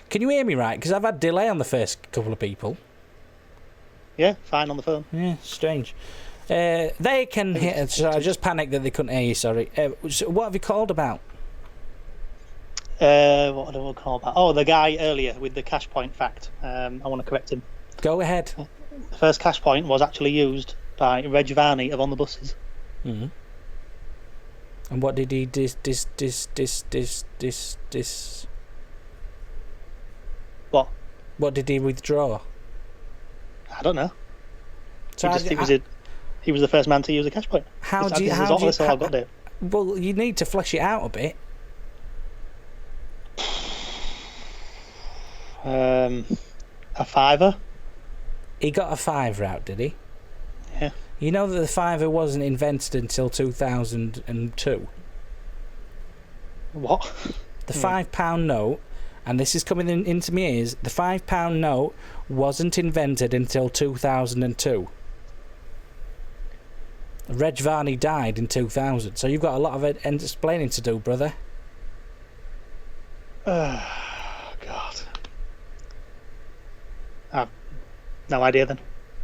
Can you hear me right? Because I've had delay on the first couple of people. Yeah, fine on the phone. Yeah, strange. They can hear... So I just panicked that they couldn't hear you, sorry. So what have you called about? What do I call about? Oh, the guy earlier with the cash point fact. I want to correct him. Go ahead. The first cash point was actually used by Reg Varney of On the Buses. Mm-hmm. And what did he What? What did he withdraw? I don't know. So he was the first man to use a cash point. I've got it. Well, you need to flesh it out a bit. A fiver. He got a fiver out, did he? Yeah. You know that the fiver wasn't invented until 2002? What? The £5 note, and this is coming into my ears, the £5 note wasn't invented until 2002. Reg Varney died in 2000, so you've got a lot of explaining to do, brother. God. I've no idea then.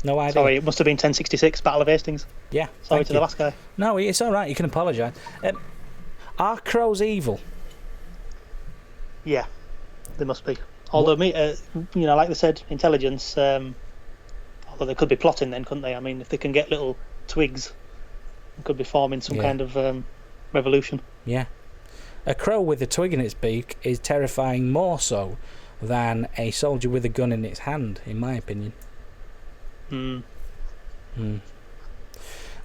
No idea. Sorry, it must have been 1066, Battle of Hastings. Yeah. Sorry to the last guy. No, it's all right. You can apologise. Are crows evil? Yeah, they must be. Although, like they said, intelligence. Although they could be plotting then, couldn't they? I mean, if they can get little twigs, they could be forming some kind of revolution. Yeah. A crow with a twig in its beak is terrifying more so than a soldier with a gun in its hand, in my opinion.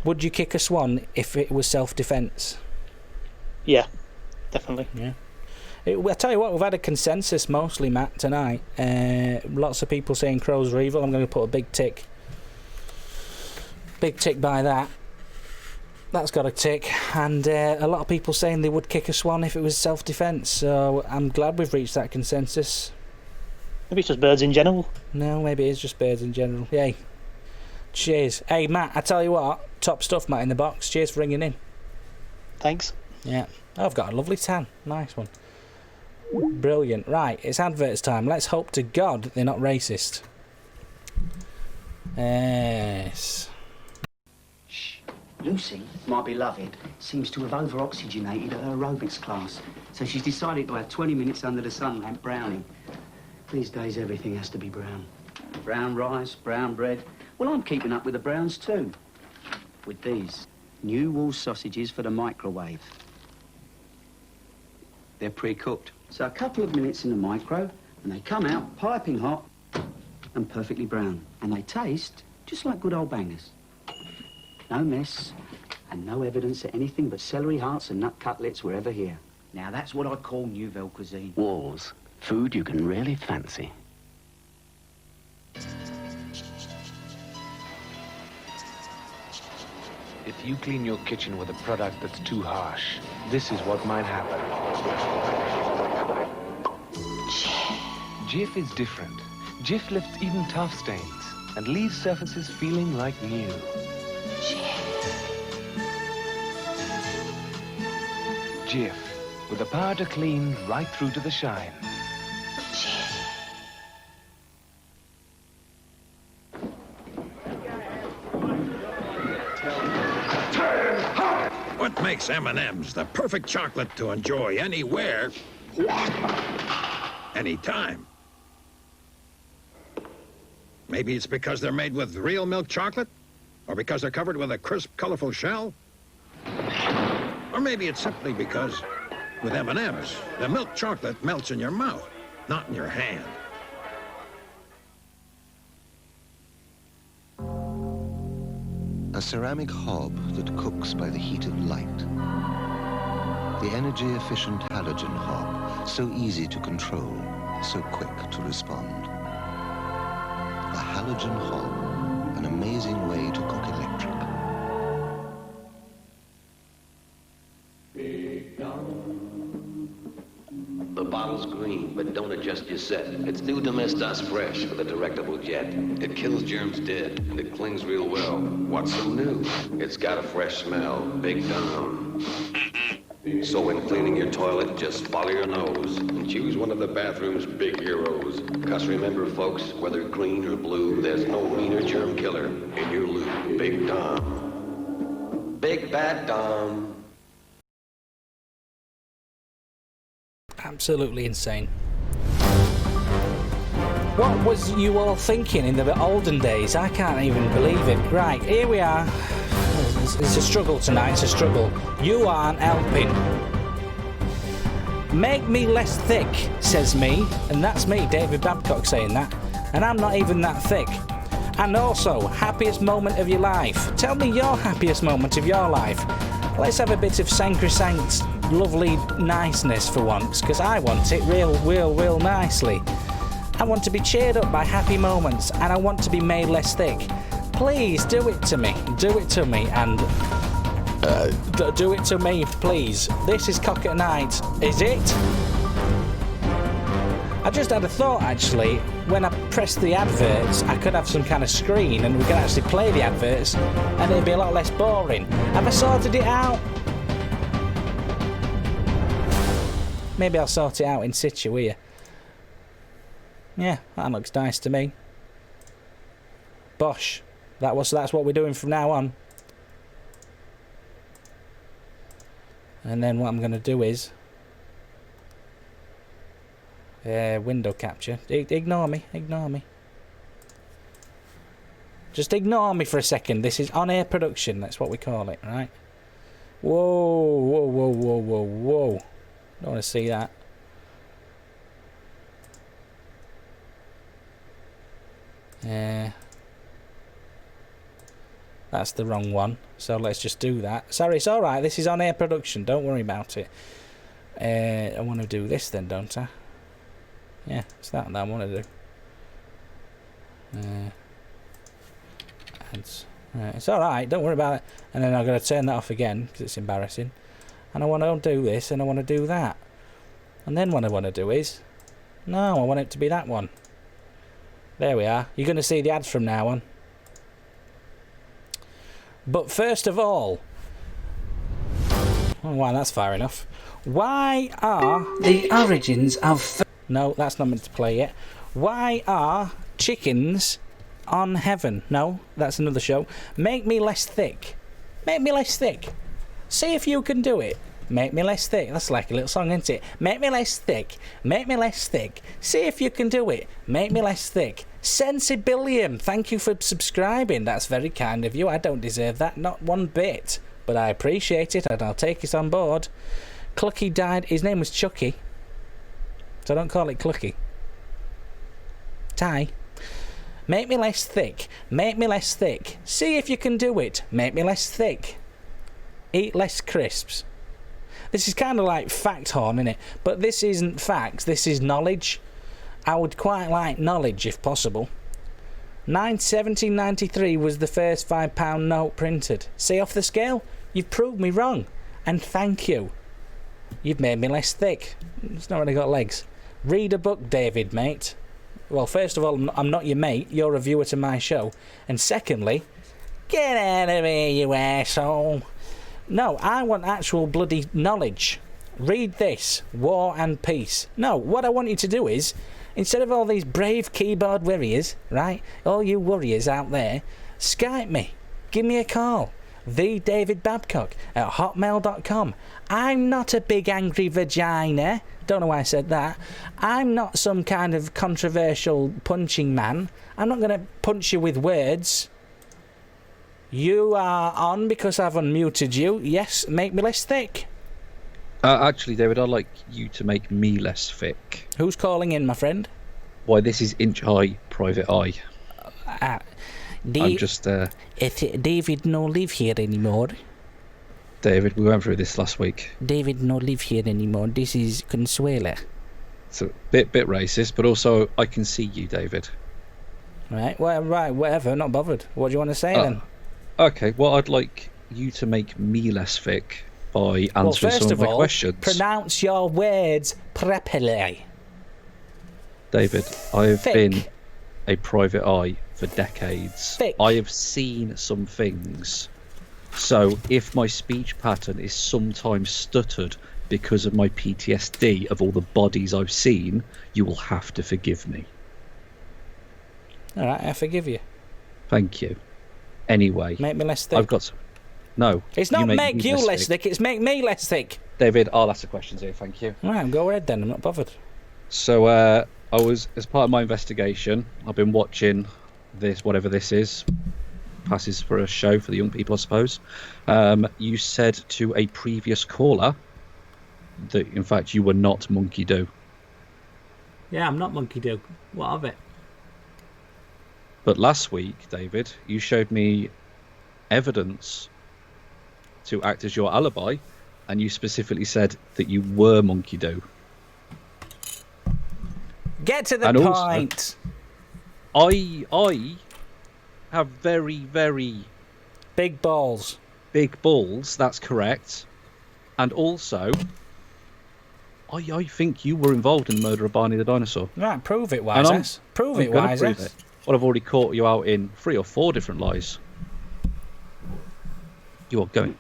Would you kick a swan if it was self-defence? Yeah, definitely. Yeah. I tell you what, we've had a consensus mostly, Matt, tonight. Lots of people saying crows are evil. I'm going to put a big tick. Big tick by that. That's got a tick. And a lot of people saying they would kick a swan if it was self-defence. So I'm glad we've reached that consensus. Maybe it's just birds in general. No, maybe it is just birds in general. Yay. Cheers. Hey, Matt, I tell you what, top stuff, Matt, in the box. Cheers for ringing in. Thanks. Yeah. Oh, I've got a lovely tan. Nice one. Brilliant. Right, it's adverts time. Let's hope to God they're not racist. Yes. Lucy, my beloved, seems to have over-oxygenated at her aerobics class, so she's decided to have 20 minutes under the sun lamp browning. These days, everything has to be brown. Brown rice, brown bread. Well, I'm keeping up with the browns too. With these new wall sausages for the microwave. They're pre-cooked, so a couple of minutes in the micro, and they come out piping hot and perfectly brown. And they taste just like good old bangers. No mess, and no evidence that anything but celery hearts and nut cutlets were ever here. Now, that's what I call Nouvelle cuisine. Walls. Food you can really fancy. If you clean your kitchen with a product that's too harsh, this is what might happen. Jif is different. Jif lifts even tough stains and leaves surfaces feeling like new. Jif, with the power to clean right through to the shine. What makes M&M's the perfect chocolate to enjoy anywhere, anytime? Maybe it's because they're made with real milk chocolate? Or because they're covered with a crisp, colorful shell? Or maybe it's simply because with M&M's, the milk chocolate melts in your mouth, not in your hand. A ceramic hob that cooks by the heat of light. The energy-efficient halogen hob, so easy to control, so quick to respond. A halogen hob, an amazing way to cook electric. The bottle's green, but don't adjust your set. It's new Domestos Fresh with a directable jet. It kills germs dead, and it clings real well. What's so new? It's got a fresh smell. Big Dom. So when cleaning your toilet, just follow your nose and choose one of the bathroom's big heroes. Because remember, folks, whether green or blue, there's no meaner germ killer in your loo. Big Dom. Big Bad Dom. Absolutely insane. What was you all thinking in the olden days? I can't even believe it. Right, here we are. It's a struggle tonight, it's a struggle. You aren't helping. Make me less thick, says me. And that's me, David Babcock, saying that. And I'm not even that thick. And also, happiest moment of your life. Tell me your happiest moment of your life. Let's have a bit of sacrosanct, lovely niceness for once, because I want it real nicely. I want to be cheered up by happy moments, and I want to be made less thick. Please do it to me, and Do it to me, please. This is Cock at Night. Is it? I just had a thought, actually. When I press the adverts, I could have some kind of screen and we could actually play the adverts and it'd be a lot less boring. Have I sorted it out? Maybe I'll sort it out in situ here. Yeah, that looks nice to me. Bosh. That's what we're doing from now on. And then what I'm going to do is... window capture. Ignore me. Just ignore me for a second. This is on-air production. That's what we call it, right? Whoa. Don't want to see that. That's the wrong one. So let's just do that. Sorry, it's alright. This is on-air production. Don't worry about it. I want to do this then, don't I? Yeah, it's that I want to do. It's alright, don't worry about it. And then I've got to turn that off again because it's embarrassing. And I want to do this and I want to do that. And then what I want to do is... No, I want it to be that one. There we are. You're going to see the ads from now on. But first of all... Oh, wow, that's far enough. Why are the origins of... No, that's not meant to play yet. Why are chickens on heaven? No, that's another show. Make me less thick. Make me less thick. See if you can do it. Make me less thick. That's like a little song, isn't it? Make me less thick. Make me less thick. See if you can do it. Make me less thick. Sensibilium, thank you for subscribing. That's very kind of you. I don't deserve that, not one bit. But I appreciate it and I'll take it on board. Clucky died. His name was Chucky. So don't call it Clucky. Ty. Make me less thick. Make me less thick. See if you can do it. Make me less thick. Eat less crisps. This is kind of like fact horn, innit? But this isn't facts. This is knowledge. I would quite like knowledge if possible. 1793 was the first £5 note printed. See off the scale? You've proved me wrong. And thank you. You've made me less thick. It's not really got legs. Read a book, David, mate. Well, first of all, I'm not your mate. You're a viewer to my show. And secondly, get out of here, you asshole. No, I want actual bloody knowledge. Read this. War and Peace. No, what I want you to do is, instead of all these brave keyboard warriors, right, all you warriors out there, Skype me. Give me a call. TheDavidBabcock@hotmail.com. I'm not a big angry vagina. Don't know why I said that. I'm not some kind of controversial punching man. I'm not going to punch you with words. You are on because I've unmuted you. Yes, make me less thick. Actually, David, I'd like you to make me less thick. Who's calling in, my friend? Why, this is Inch High Private Eye. I'm just... David no live here anymore. David, we went through this last week. David no live here anymore. This is Consuela. It's a bit racist, but also I can see you, David. Right, well, right, whatever, not bothered. What do you want to say then? Okay, well, I'd like you to make me less thick by answering some of my questions. Pronounce your words properly. David, I have been a private eye for decades. Thick. I have seen some things. So if my speech pattern is sometimes stuttered because of my PTSD of all the bodies I've seen, you will have to forgive me. Alright, I forgive you. Thank you. Anyway. Make me less thick. I've got some... No. It's not make you less thick, it's make me less thick. David, I'll ask the questions here, thank you. Right, go ahead then, I'm not bothered. So, I was, as part of my investigation, I've been watching this, whatever this is, passes for a show for the young people, I suppose. You said to a previous caller that, in fact, you were not Monkey Do. Yeah, I'm not Monkey Do. What of it? But last week, David, you showed me evidence to act as your alibi, and you specifically said that you were Monkey Do. Get to the point. Also, I have very, very big balls. big balls. That's correct. And also, I think you were involved in the murder of Barney the dinosaur. Right, prove it, Wise. Prove it, Wise. Well, I've already caught you out in 3 or 4 different lies. You are going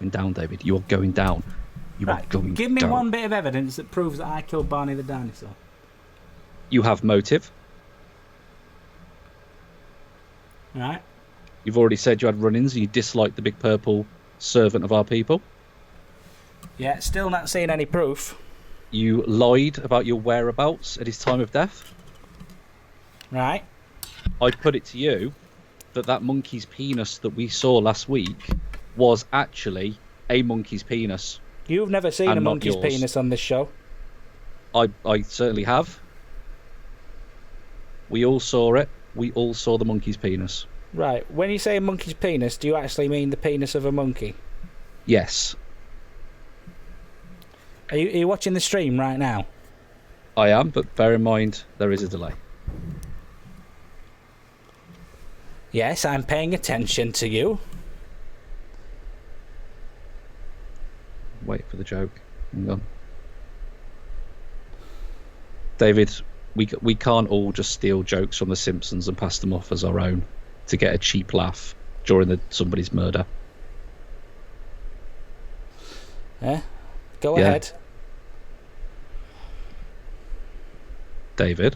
down, David. You are going down. You are going Give me down. one bit of evidence that proves that I killed Barney the dinosaur. You have motive. Right. You've already said you had run-ins and you disliked the big purple servant of our people. Yeah, still not seeing any proof. You lied about your whereabouts at his time of death. Right. I put it to you that monkey's penis that we saw last week was actually a monkey's penis. You've never seen a monkey's penis on this show. I certainly have. We all saw it. We all saw the monkey's penis. Right. When you say a monkey's penis, do you actually mean the penis of a monkey? Yes. Are you watching the stream right now? I am, but bear in mind there is a delay. Yes, I'm paying attention to you. Wait for the joke. Hang on. David, we can't all just steal jokes from The Simpsons and pass them off as our own to get a cheap laugh during somebody's murder. Yeah? Go ahead. David?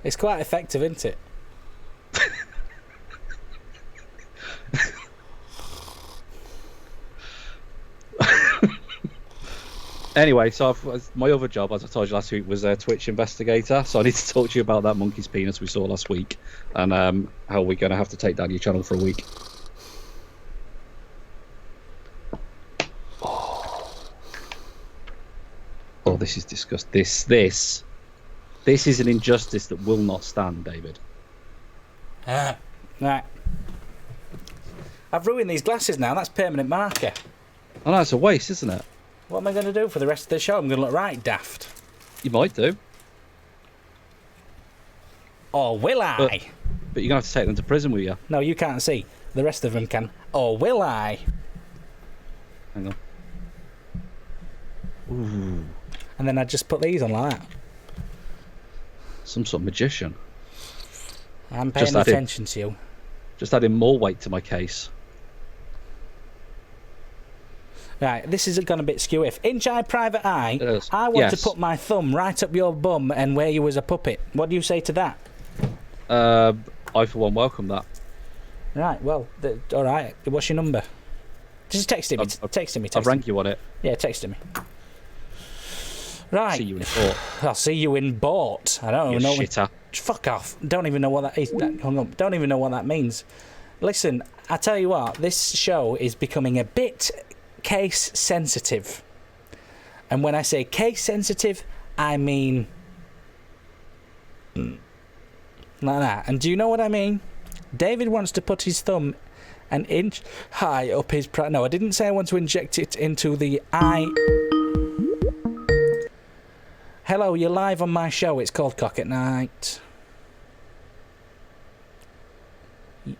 It's quite effective, isn't it? Anyway, so my other job, as I told you last week, was a Twitch investigator. So I need to talk to you about that monkey's penis we saw last week, and how we're going to have to take down your channel for a week. Oh, this is disgusting. This is an injustice that will not stand, David. Right. I've ruined these glasses now. That's permanent marker. Oh, no, it's a waste, isn't it? What am I going to do for the rest of the show? I'm going to look right daft. You might do. Or will I? But you're going to have to take them to prison with you. No, you can't see. The rest of them can. Or will I? Hang on. Ooh. And then I just put these on like that. Some sort of magician. I'm paying attention to you. Just adding more weight to my case. Right, this has gone a bit skew. If Inch Eye Private Eye, I want to put my thumb right up your bum and wear you as a puppet. What do you say to that? I for one welcome that. Right, well, all right. What's your number? Just text it me. Text me. I'll rank you on it. Yeah, text me. Right. See you in Bort. I'll see you in Bort. I don't even know. Shitter. Fuck off. Don't even know what that is. Hang on. Don't even know what that means. Listen, I tell you what. This show is becoming a bit case sensitive, and when I say case sensitive, I mean like that. And do you know what I mean? David wants to put his thumb an inch high up his no, I didn't say I want to inject it into the eye. Hello, you're live on my show. It's called Cock at Night.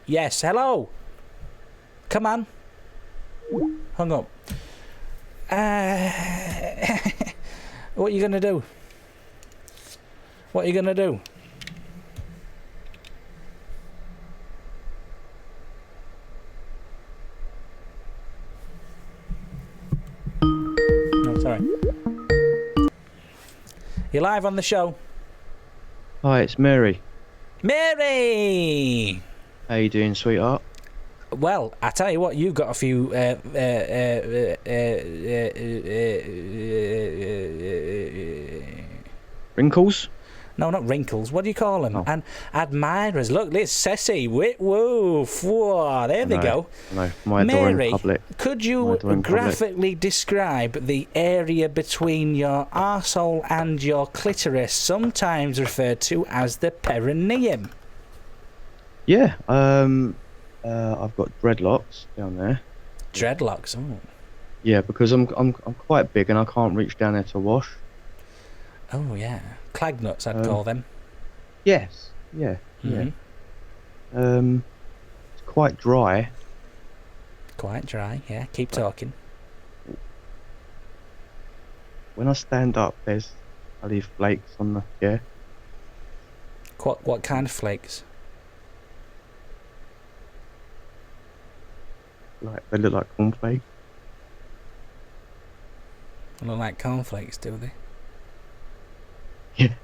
Yes, hello. Come on. Hung up. What are you gonna do? What are you gonna do? No, sorry. You're live on the show. Hi, it's Mary. Mary! How you doing, sweetheart? Well, I tell you what, you've got a few wrinkles? No, not wrinkles. What do you call them? And admirers. Look, this Ceci. Woof. Whoa, there they go. No, my Mary, public. Could you graphically describe the area between your arsehole and your clitoris, sometimes referred to as the perineum? Yeah, I've got dreadlocks down there. Dreadlocks. Oh. Yeah, because I'm quite big and I can't reach down there to wash. Oh yeah, clag nuts I'd call them. Yes. Yeah. Mm-hmm. Yeah. It's quite dry. Quite dry, yeah. Keep talking. When I stand up, I leave flakes on the chair. What kind of flakes? They look like cornflakes. They look like cornflakes, do they? Yeah.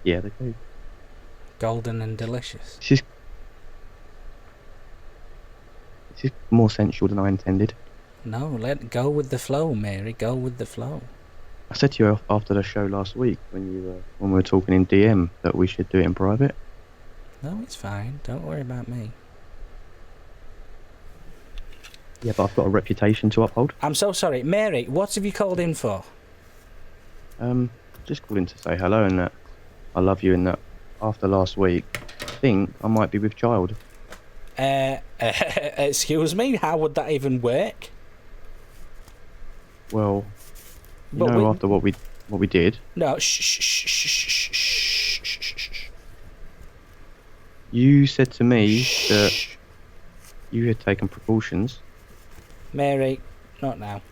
Yeah, they do. Golden and delicious. This is more sensual than I intended. No, go with the flow, Mary. Go with the flow. I said to you after the show last week when we were talking in DM that we should do it in private. No, it's fine. Don't worry about me. Yeah, but I've got a reputation to uphold. I'm so sorry. Mary, what have you called in for? Just called in to say hello and that I love you and that after last week, I think I might be with child. Excuse me? How would that even work? Well, after what we did. No, shh. You said to me that you had taken precautions. Mary, not now.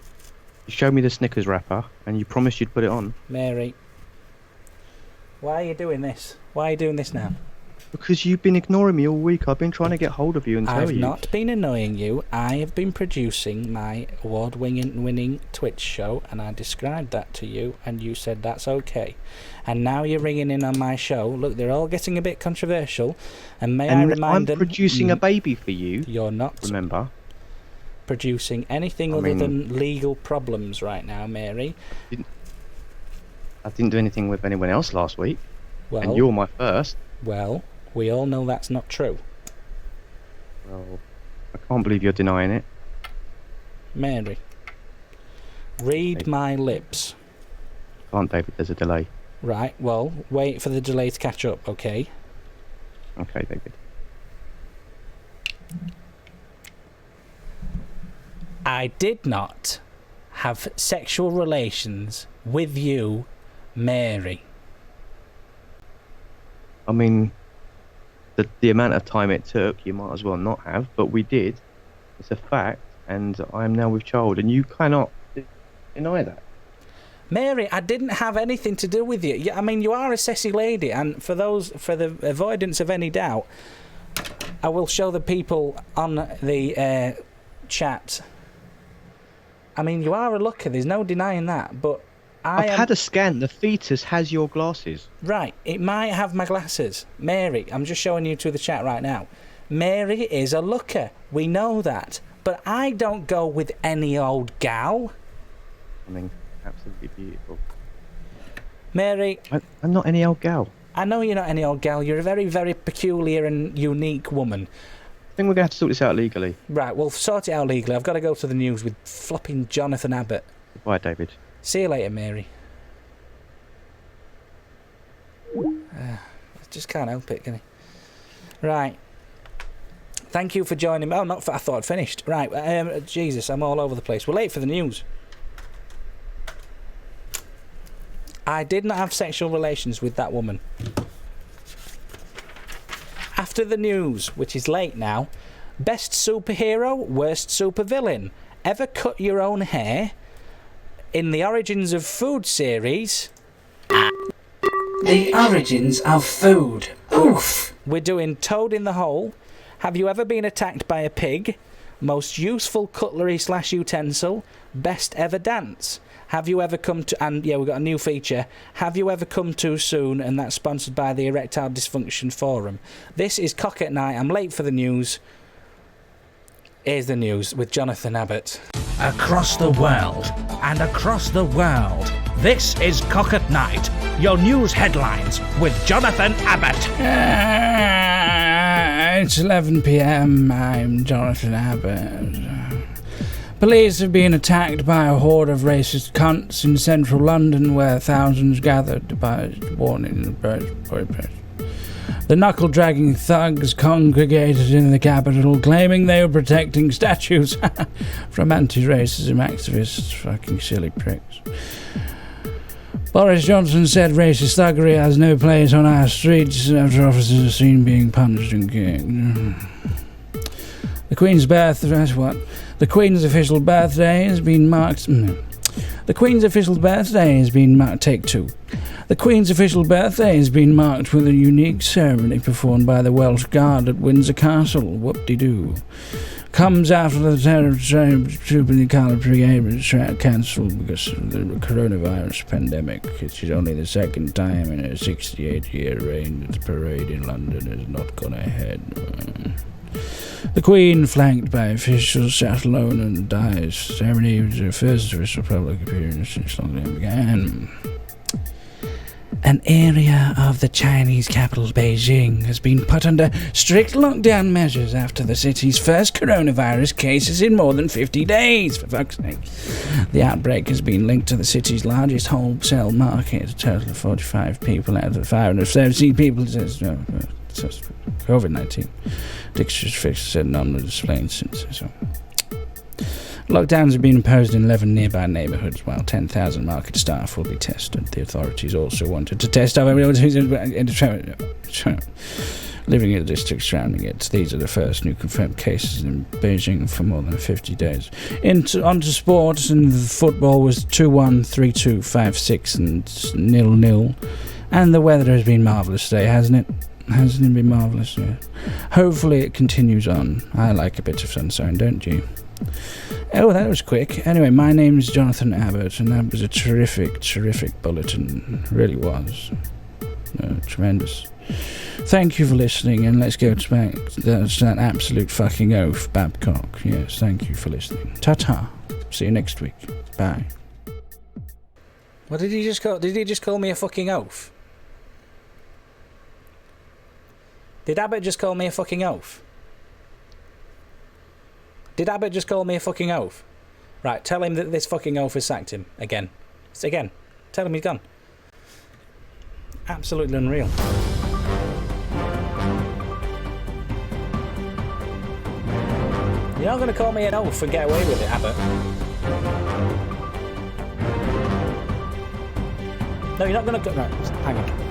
You showed me the Snickers wrapper and you promised you'd put it on. Mary, why are you doing this? Why are you doing this now? Because you've been ignoring me all week. I've been trying to get hold of you and tell you. I've not been annoying you. I have been producing my award-winning Twitch show, and I described that to you, and you said that's okay. And now you're ringing in on my show. Look, they're all getting a bit controversial. And I remind them... I'm producing a baby for you. You're not. Remember? Producing anything other than legal problems right now, Mary. I didn't do anything with anyone else last week. Well, and you're my first. Well, we all know that's not true. Well, I can't believe you're denying it. Mary, read my lips. Can't, David, there's a delay. Right, well, wait for the delay to catch up, okay? Okay, David. I did not have sexual relations with you, Mary. I mean, the amount of time it took, you might as well not have, but we did. It's a fact, and I am now with child, and you cannot deny that. Mary, I didn't have anything to do with you. I mean, you are a sexy lady, and for the avoidance of any doubt, I will show the people on the chat. I mean, you are a looker, there's no denying that, but I've had a scan. The fetus has your glasses. Right, it might have my glasses. Mary, I'm just showing you to the chat right now. Mary is a looker. We know that. But I don't go with any old gal. I mean, absolutely beautiful. Mary... I'm not any old gal. I know you're not any old gal. You're a very, very peculiar and unique woman. I think we're going to have to sort this out legally. Right, we'll sort it out legally. I've got to go to the news with flopping Jonathan Abbott. Goodbye, David. See you later, Mary. I just can't help it, can I? Right. Thank you for joining me. Oh, not for... I thought I'd finished. Right, Jesus, I'm all over the place. We're late for the news. I did not have sexual relations with that woman. After the news, which is late now, best superhero, worst supervillain. Ever cut your own hair? In the Origins of Food series... The Origins of Food. Oof. We're doing Toad in the Hole. Have you ever been attacked by a pig? Most useful cutlery/utensil. Best ever dance. Have you ever come to... And, yeah, we've got a new feature. Have you ever come too soon? And that's sponsored by the Erectile Dysfunction Forum. This is Cock at Night. I'm late for the news. Here's the news with Jonathan Abbott. Across the world, and across the world, this is Cock at Night, your news headlines with Jonathan Abbott. It's 11 p.m. I'm Jonathan Abbott. Police have been attacked by a horde of racist cunts in central London where thousands gathered by warning. The knuckle-dragging thugs congregated in the capital, claiming they were protecting statues from anti-racism activists. Fucking silly pricks. Boris Johnson said racist thuggery has no place on our streets after officers are seen being punched and kicked. The Queen's birthday. What? The Queen's official birthday has been marked. The Queen's official birthday has been marked. Take two. The Queen's official birthday has been marked with a unique ceremony performed by the Welsh Guard at Windsor Castle. Whoop-de-doo. Comes after the trooping brigade cancelled because of the coronavirus pandemic. It is only the second time in a 68-year reign that the parade in London has not gone ahead. The Queen, flanked by officials, sat alone and dies. Ceremony was her first official public appearance since lockdown began. An area of the Chinese capital, Beijing, has been put under strict lockdown measures after the city's first coronavirus cases in more than 50 days, for fuck's sake. The outbreak has been linked to the city's largest wholesale market. A total of 45 people out of the 517 people COVID-19. Dixon's fix said none was explained since. So. Lockdowns have been imposed in 11 nearby neighbourhoods, while 10,000 market staff will be tested. The authorities also wanted to test everyone who's living in the districts surrounding it. These are the first new confirmed cases in Beijing for more than 50 days. Onto sports, and football was 2-1, 3-2, 5-6 and 0-0. And the weather has been marvellous today, hasn't it? Hasn't it been marvellous? Yeah. Hopefully it continues on. I like a bit of sunshine, don't you? Oh, that was quick. Anyway, my name is Jonathan Abbott, and that was a terrific, terrific bulletin. It really was. Tremendous. Thank you for listening, and let's go back to that absolute fucking oath, Babcock. Yes, thank you for listening. Ta-ta. See you next week. Bye. What did he just call? Did he just call me a fucking oath? Did Abbott just call me a fucking oath? Did Abbott just call me a fucking oath? Right, tell him that this fucking oath has sacked him. Again. Again. Tell him he's gone. Absolutely unreal. You're not going to call me an oath and get away with it, Abbott. No, you're not going to... Right, hang on.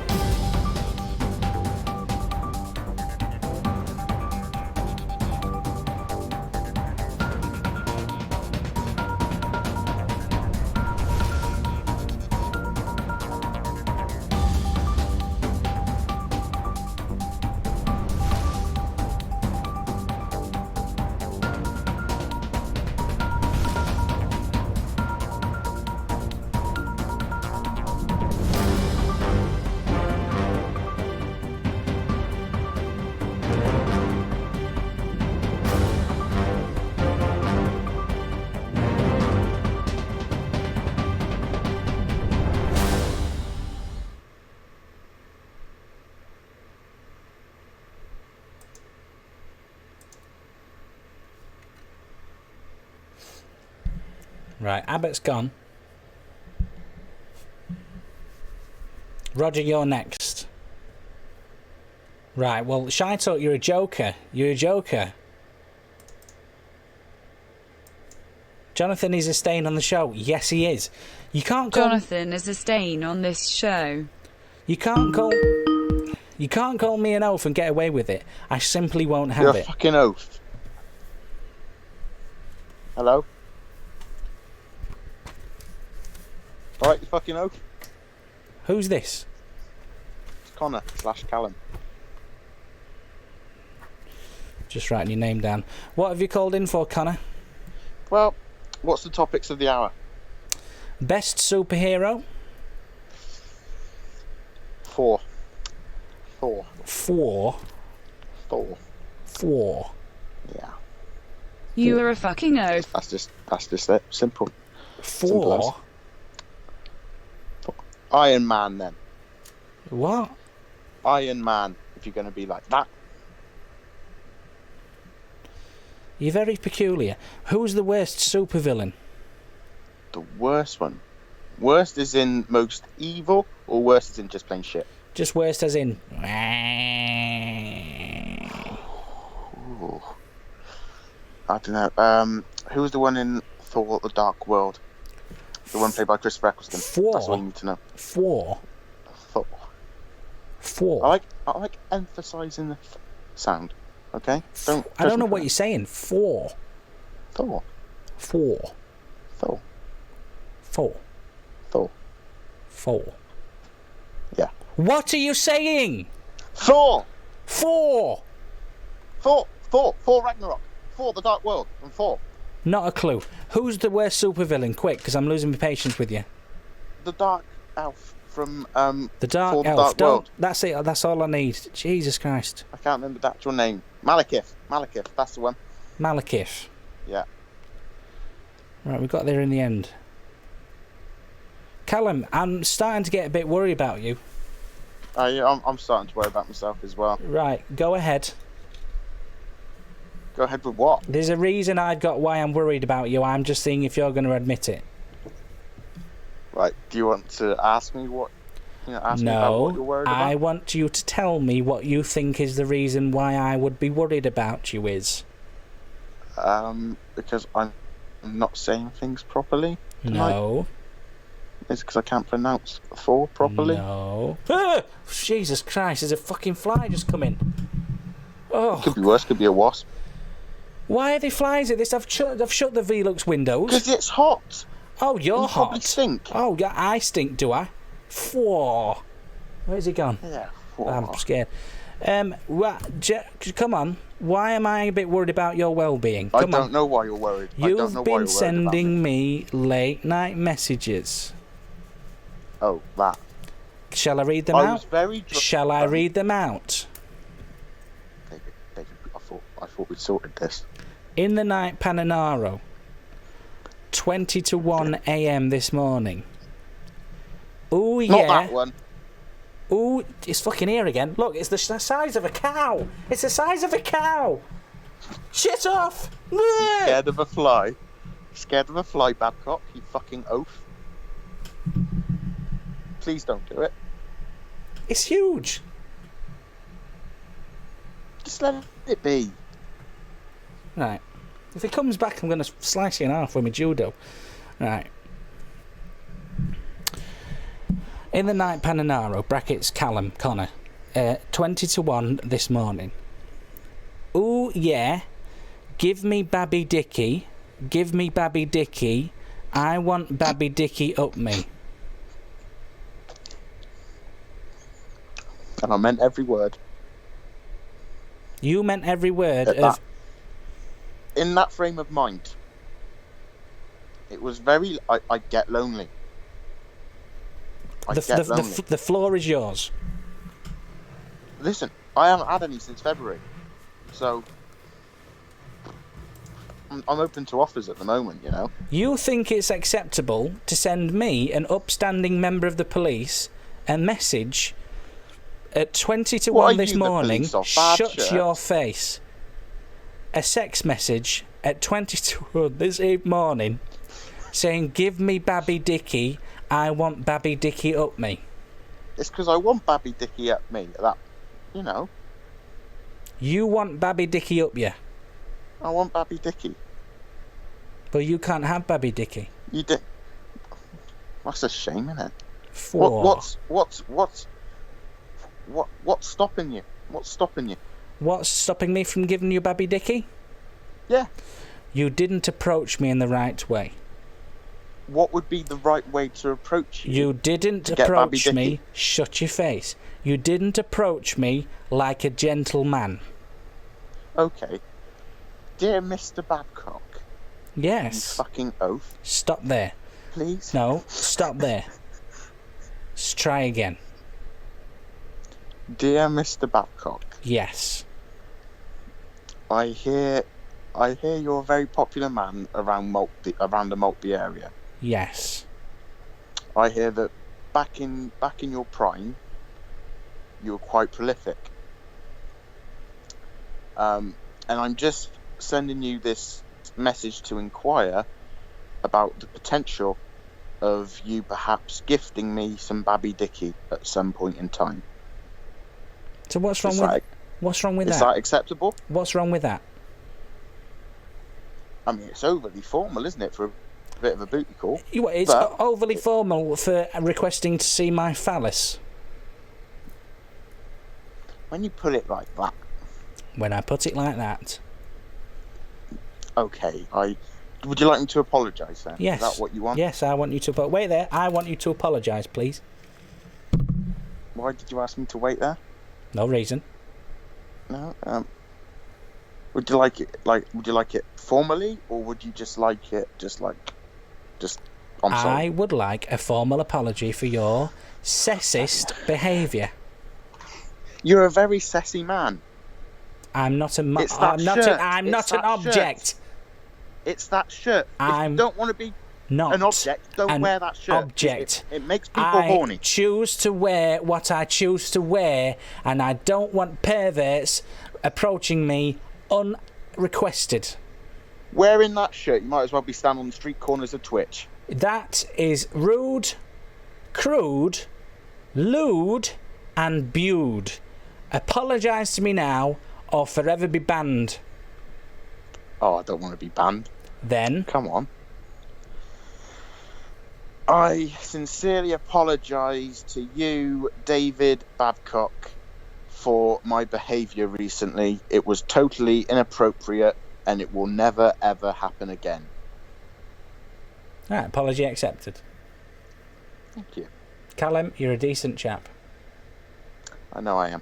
Right, Abbott's gone. Roger, you're next. Right, well, Shy Talk, you're a joker. You're a joker. Jonathan is a stain on the show. Yes, he is. You can't call... Jonathan is a stain on this show. You can't call me an oaf and get away with it. I simply won't have You're it. a fucking oaf. Hello? Alright, you fucking oaf. Who's this? It's Connor / Callum. Just writing your name down. What have you called in for, Connor? Well, what's the topics of the hour? Best superhero? 4. Four? 4. Yeah. You are a fucking oaf. That's just it. Simple. 4? Iron Man, then. What? Iron Man, if you're going to be like that. You're very peculiar. Who's the worst supervillain? The worst one? Worst is in most evil, or worst is in just plain shit? Just worst as in... Ooh. I don't know. Who's the one in Thor: The Dark World? The one played by Chris Eccleston. 4. That's all you need to know. 4. Thor. 4. I like emphasising the sound. Okay? I don't know what you're saying. 4. Thor. 4. Thor. 4. Thor. 4. Yeah. What are you saying? Thor! 4! Thor Ragnarok. 4 The Dark World. And 4. Not a clue. Who's the worst supervillain? Quick, because I'm losing my patience with you. The Dark Elf from The Dark Thor, Elf. The Dark World. That's it. That's all I need. Jesus Christ. I can't remember the actual name. Malekith. That's the one. Malekith. Yeah. Right, we got there in the end. Callum, I'm starting to get a bit worried about you. Yeah, I'm starting to worry about myself as well. Right, go ahead. Go ahead with what? There's a reason I've got why I'm worried about you. I'm just seeing if you're going to admit it. Right, do you want to ask me what... ask me about what you're worried about? I want you to tell me what you think is the reason why I would be worried about you is. Because I'm not saying things properly tonight. No. It's because I can't pronounce 4 properly. No. Ah! Jesus Christ, there's a fucking fly just come in. Oh. Could be worse, could be a wasp. Why are they flies at this? I've shut the Velux windows. Because it's hot. Oh, you're you hot. Probably stink. Oh, yeah, I stink, do I? 4. Where's he gone? Yeah, 4. I'm scared. Come on. Why am I a bit worried about your well-being? I don't know why you're worried. You've been sending me late-night messages. Oh, that. Shall I read them I out? was very drunk. Shall I read them out? David, I thought we'd sorted this. In the night, Pananaro. 20 to 1 a.m. this morning. Oh yeah. Not that one. Ooh, it's fucking here again. Look, it's the size of a cow. It's the size of a cow. Shit off. Scared of a fly? Scared of a fly, Babcock? You fucking oaf. Please don't do it. It's huge. Just let it be. Right. If it comes back, I'm going to slice it in half with my judo. Right. In the night, Pananaro, brackets Callum, Connor, 20 to 1 this morning. Ooh, yeah. Give me Babby Dicky. Give me Babby Dicky. I want Babby Dicky up me. And I meant every word. You meant every word in that frame of mind. It was very... I get lonely. The floor is yours. Listen, I haven't had any since February. So... I'm open to offers at the moment, you know. You think it's acceptable to send me, an upstanding member of the police, a message at 20 to 1 this morning, shut your face. A sex message at 20 to 1 this morning saying, give me Babby Dicky, I want Babby Dicky up me. It's because I want Babby Dicky up me, that, you know. You want Babby Dicky up you? I want Babby Dicky. But you can't have Babby Dicky. You did. That's a shame, isn't it? What's stopping you? What's stopping you? What's stopping me from giving you Babby Dicky? Yeah. You didn't approach me in the right way. What would be the right way to approach you? You didn't approach me. Shut your face. You didn't approach me like a gentleman. Okay. Dear Mr. Babcock. Yes. You fucking oaf. Stop there. Please? No, stop there. Let's try again. Dear Mr. Babcock. Yes. I hear you're a very popular man around the Maltby area. Yes. I hear that back in your prime, you were quite prolific. And I'm just sending you this message to inquire about the potential of you perhaps gifting me some Babby Dicky at some point in time. So what's wrong with that? Is that acceptable? What's wrong with that? I mean, it's overly formal, isn't it, for a bit of a booty call? It's overly formal for requesting to see my phallus. When you put it like that. when I put it like that. Okay, would you like me to apologise then? Yes. Is that what you want? Yes, I want you to... Wait there. I want you to apologise, please. Why did you ask me to wait there? No reason. No. Would you like it formally, or would you just like it I'm sorry. I would like a formal apology for your sexist behaviour. You're a very sassy man. I'm not a... It's that shirt. I'm It's not an that object. shirt. It's that shirt. If you don't want to be not an object, don't wear that shirt. Object. It makes people horny. I choose to wear what I choose to wear, and I don't want perverts approaching me unrequested. Wearing that shirt, you might as well be standing on the street corners of Twitch. That is rude, crude, lewd, and bewed. Apologise to me now, or forever be banned. Oh, I don't want to be banned. Then? Come on. I sincerely apologise to you, David Babcock, for my behaviour recently. It was totally inappropriate, and it will never, ever happen again. Alright, apology accepted. Thank you. Callum, you're a decent chap. I know I am.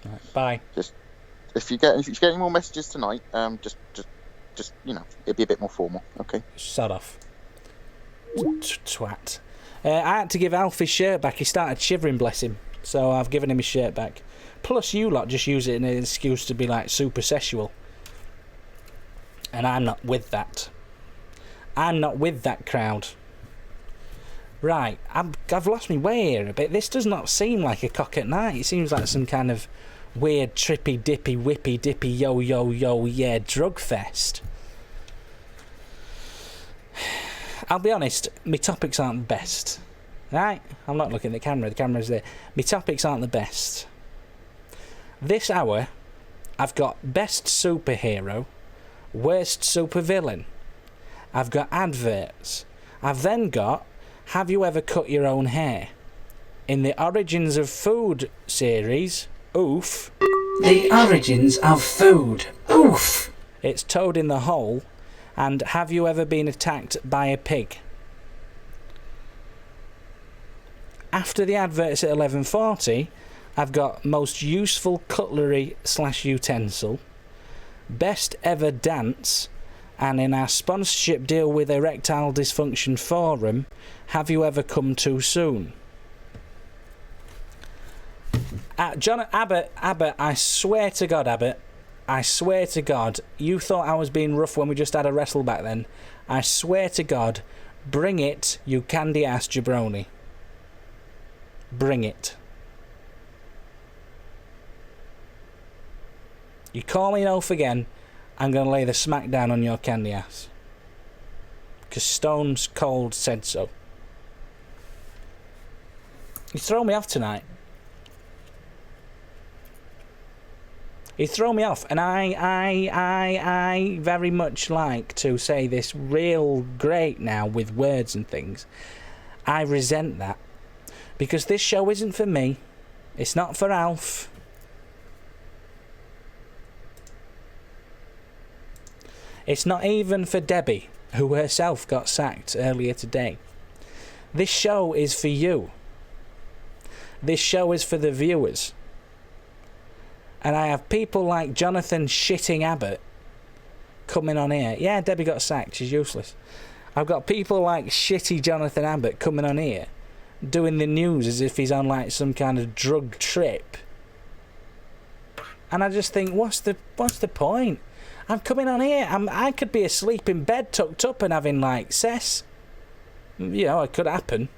Right, bye. Just if you get any more messages tonight, just it'd be a bit more formal, okay? Shut off. Twat. I had to give Alf his shirt back. He started shivering, bless him. So I've given him his shirt back. Plus, you lot just use it as an excuse to be like super sexual. And I'm not with that. I'm not with that crowd. Right, I've lost my way here a bit. This does not seem like a cock at night. It seems like some kind of weird trippy dippy whippy dippy yo yo yo yeah drug fest. I'll be honest, my topics aren't the best. Right? I'm not looking at the camera's there. My topics aren't the best. This hour, I've got best superhero, worst supervillain. I've got adverts. I've then got have you ever cut your own hair? In the Origins of Food series, oof. The Origins of Food, oof. It's Toad in the Hole. And have you ever been attacked by a pig? After the adverts at 11:40, I've got most useful cutlery / utensil, best ever dance, and in our sponsorship deal with Erectile Dysfunction Forum, have you ever come too soon? John Abbott, I swear to God, Abbott, I swear to God, you thought I was being rough when we just had a wrestle back then. I swear to God, bring it, you candy-ass jabroni. Bring it. You call me an oaf again, I'm going to lay the smack down on your candy ass. Because Stone's Cold said so. You throw me off tonight. You throw me off, and I very much like to say this real great now with words and things. I resent that. Because this show isn't for me. It's not for Alf. It's not even for Debbie, who herself got sacked earlier today. This show is for you. This show is for the viewers. And I have people like Jonathan shitting Abbott coming on here. Yeah, Debbie got sacked. She's useless. I've got people like shitty Jonathan Abbott coming on here doing the news as if he's on like some kind of drug trip. And I just think, what's the point? I'm coming on here. I could be asleep in bed, tucked up, and having like cess. You know, it could happen.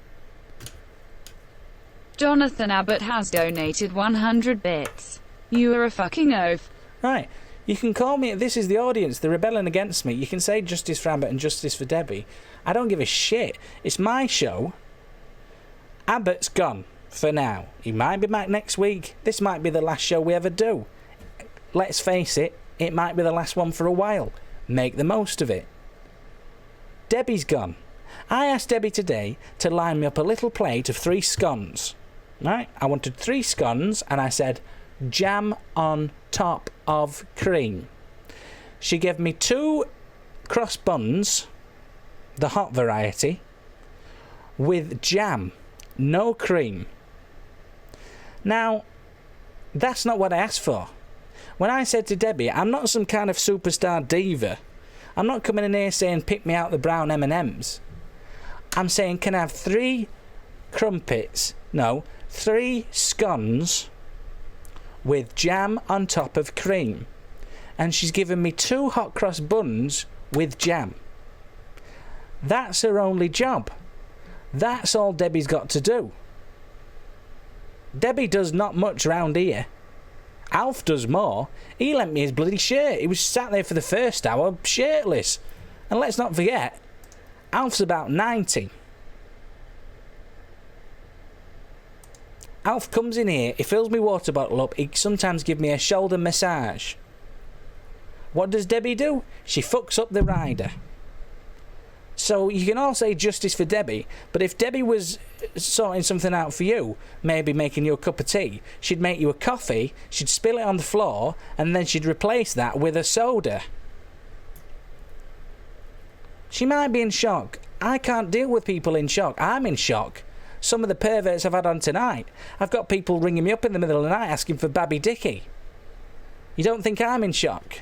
Jonathan Abbott has donated 100 bits. You are a fucking oaf. Right. You can call me. This is the audience. They're rebelling against me. You can say justice for Abbott and justice for Debbie. I don't give a shit. It's my show. Abbott's gone for now. He might be back next week. This might be the last show we ever do. Let's face it. It might be the last one for a while. Make the most of it. Debbie's gone. I asked Debbie today to line me up a little plate of 3 scones. Right? I wanted 3 scones, and I said, jam on top of cream. She gave me 2 cross buns, the hot variety, with jam, no cream. Now, that's not what I asked for. When I said to Debbie, I'm not some kind of superstar diva. I'm not coming in here saying pick me out the brown M&Ms. I'm saying can I have 3 crumpets, no, 3 scones with jam on top of cream. And she's given me 2 hot cross buns with jam. That's her only job. That's all Debbie's got to do. Debbie does not much round here. Alf does more. He lent me his bloody shirt. He was sat there for the first hour shirtless. And let's not forget, Alf's about 90. Alf comes in here, he fills my water bottle up, he sometimes gives me a shoulder massage. What does Debbie do? She fucks up the rider. So you can all say justice for Debbie, but if Debbie was sorting something out for you, maybe making you a cup of tea, she'd make you a coffee, she'd spill it on the floor, and then she'd replace that with a soda. She might be in shock. I can't deal with people in shock. I'm in shock. Some of the perverts I've had on tonight. I've got people ringing me up in the middle of the night asking for Babby Dickie. You don't think I'm in shock?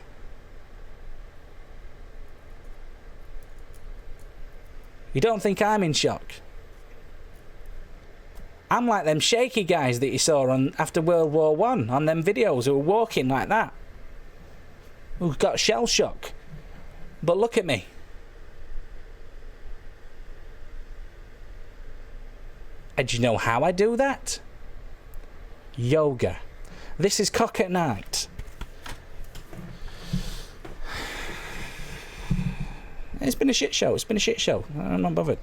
You don't think I'm in shock? I'm like them shaky guys that you saw on after World War I on them videos who were walking like that. Who got shell shock. But look at me. And do you know how I do that? Yoga. This is Cock at Night. It's been a shit show. It's been a shit show. I'm not bothered.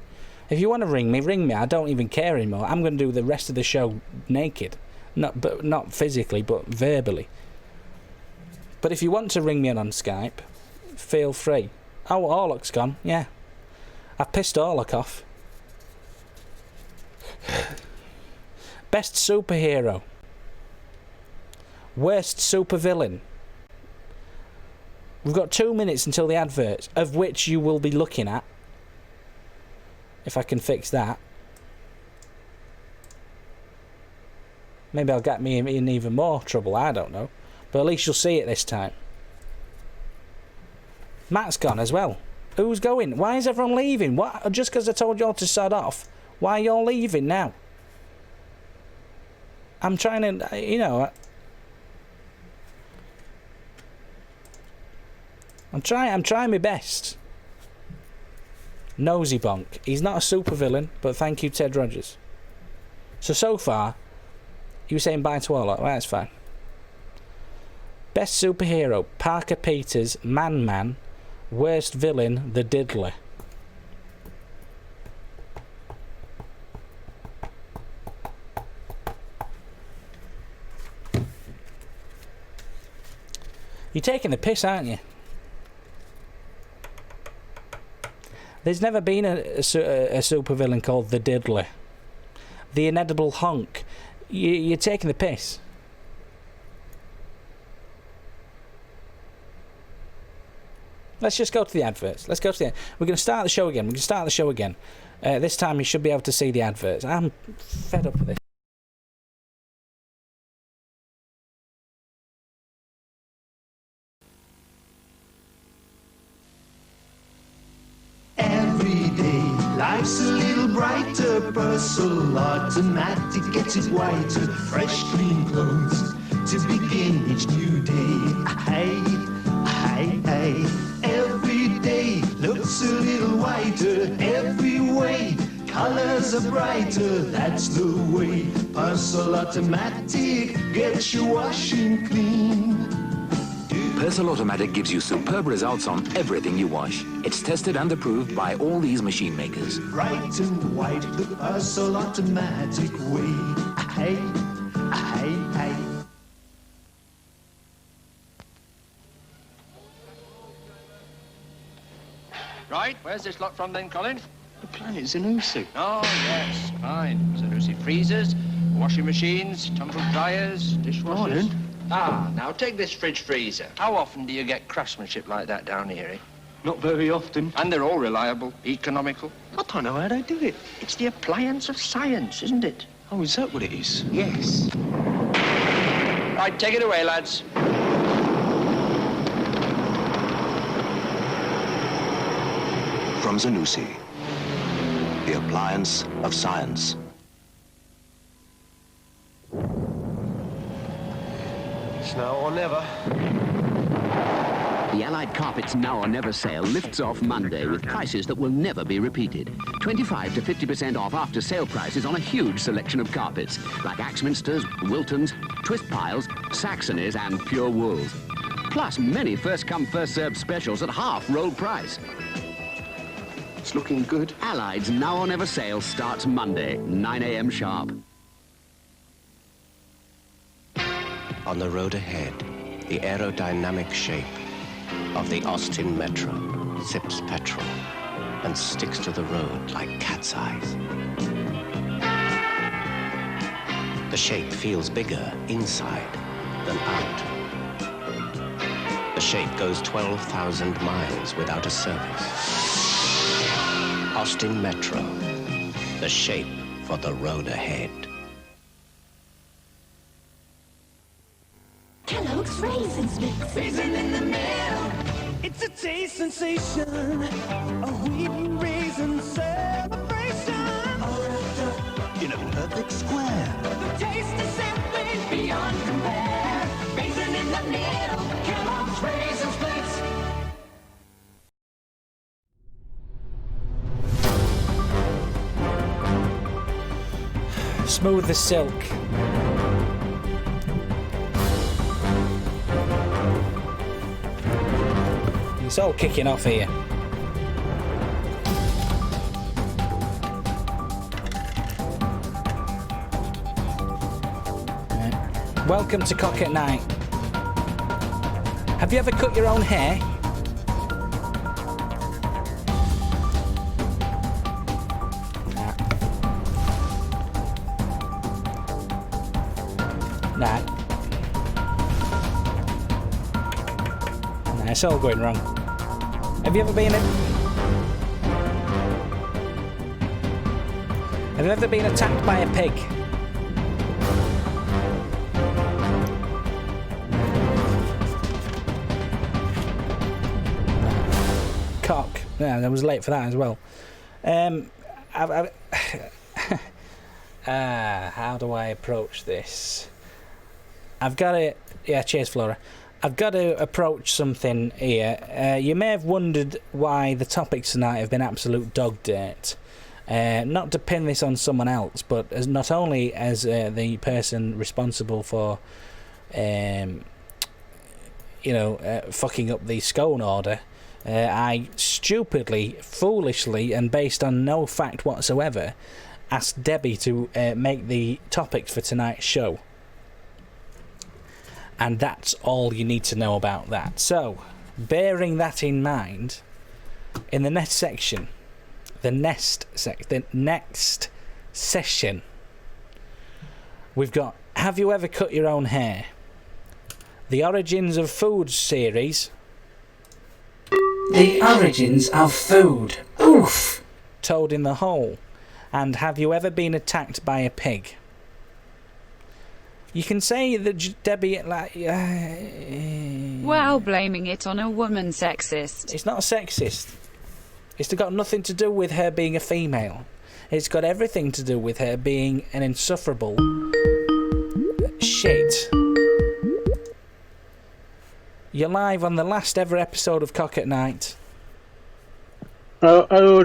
If you want to ring me. I don't even care anymore. I'm going to do the rest of the show naked. Not physically, but verbally. But if you want to ring me on Skype, feel free. Oh, Orlok's gone. Yeah. I've pissed Orlok off. Best superhero. Worst supervillain. We've got 2 minutes until the adverts, of which you will be looking at. If I can fix that. Maybe I'll get me in even more trouble, I don't know. But at least you'll see it this time. Matt's gone as well. Who's going? Why is everyone leaving? What? Just because I told you all to sod off? Why are you all leaving now? I'm trying to, you know... I'm trying my best. Nosy Bonk. He's not a supervillain, but thank you, Ted Rogers. So far, you were saying bye to Orlok. Well, that's fine. Best superhero, Parker Peters, Man. Worst villain, the Diddler. You're taking the piss, aren't you? There's never been a supervillain called the Diddler. The Inedible Honk. You're taking the piss. Let's just go to the adverts. Let's go to the... We're going to start the show again. This time you should be able to see the adverts. I'm fed up with this. Life's a little brighter, Purcell Automatic gets it whiter. Fresh, clean clothes to begin each new day. Hey, every day looks a little whiter. Every way, colors are brighter. That's the way. Purcell Automatic gets your washing clean. Purcell Automatic gives you superb results on everything you wash. It's tested and approved by all these machine makers. Bright and white, the Purcell Automatic way. Hey. Right, where's this lot from then, Colin? The planet Zanussi. Oh, yes, fine. Zanussi freezers, washing machines, tumble dryers, dishwashers. Morning. Ah, now take this fridge freezer. How often do you get craftsmanship like that down here, eh? Not very often. And they're all reliable, economical. I don't know how they do it. It's the appliance of science, isn't it? Oh, is that what it is? Yes. Right, take it away, lads. From Zanussi, the appliance of science. It's now or never. The Allied Carpets Now or Never sale lifts off Monday with prices that will never be repeated. 25 to 50% off after sale prices on a huge selection of carpets, like Axminsters, Wiltons, Twist Piles, Saxonies and Pure Wools. Plus many first-come, first-served specials at half roll price. It's looking good. Allied's Now or Never sale starts Monday, 9 a.m. sharp. On the road ahead, the aerodynamic shape of the Austin Metro sips petrol and sticks to the road like cat's eyes. The shape feels bigger inside than out. The shape goes 12,000 miles without a service. Austin Metro, the shape for the road ahead. Kellogg's Raisins Mix. Raisin in the middle. It's a taste sensation. A wheat raisin celebration. All wrapped up in a perfect square. The taste is simply beyond compare. Raisin in the middle. Kellogg's Raisin Splits. Smooth as silk. It's all kicking off here. Right. Welcome to Cock at Night. Have you ever cut your own hair? Nah. Nah, it's all going wrong. Have you ever been attacked by a pig? Cock. Yeah, I was late for that as well. How do I approach this? I've got to... Yeah, cheers, Flora. I've got to approach something here. You may have wondered why the topics tonight have been absolute dog dirt. Not to pin this on someone else, but as not only as the person responsible for, fucking up the scone order, I stupidly, foolishly, and based on no fact whatsoever, asked Debbie to make the topics for tonight's show. And that's all you need to know about that. So, bearing that in mind, in the next section, the next session, we've got Have You Ever Cut Your Own Hair? The Origins of Food series. The Origins of Food. Oof! Toad in the Hole. And Have You Ever Been Attacked by a Pig? You can say that Debbie, While blaming it on a woman sexist. It's not sexist. It's got nothing to do with her being a female. It's got everything to do with her being an insufferable shit. You're live on the last ever episode of Cock at Night. Hello,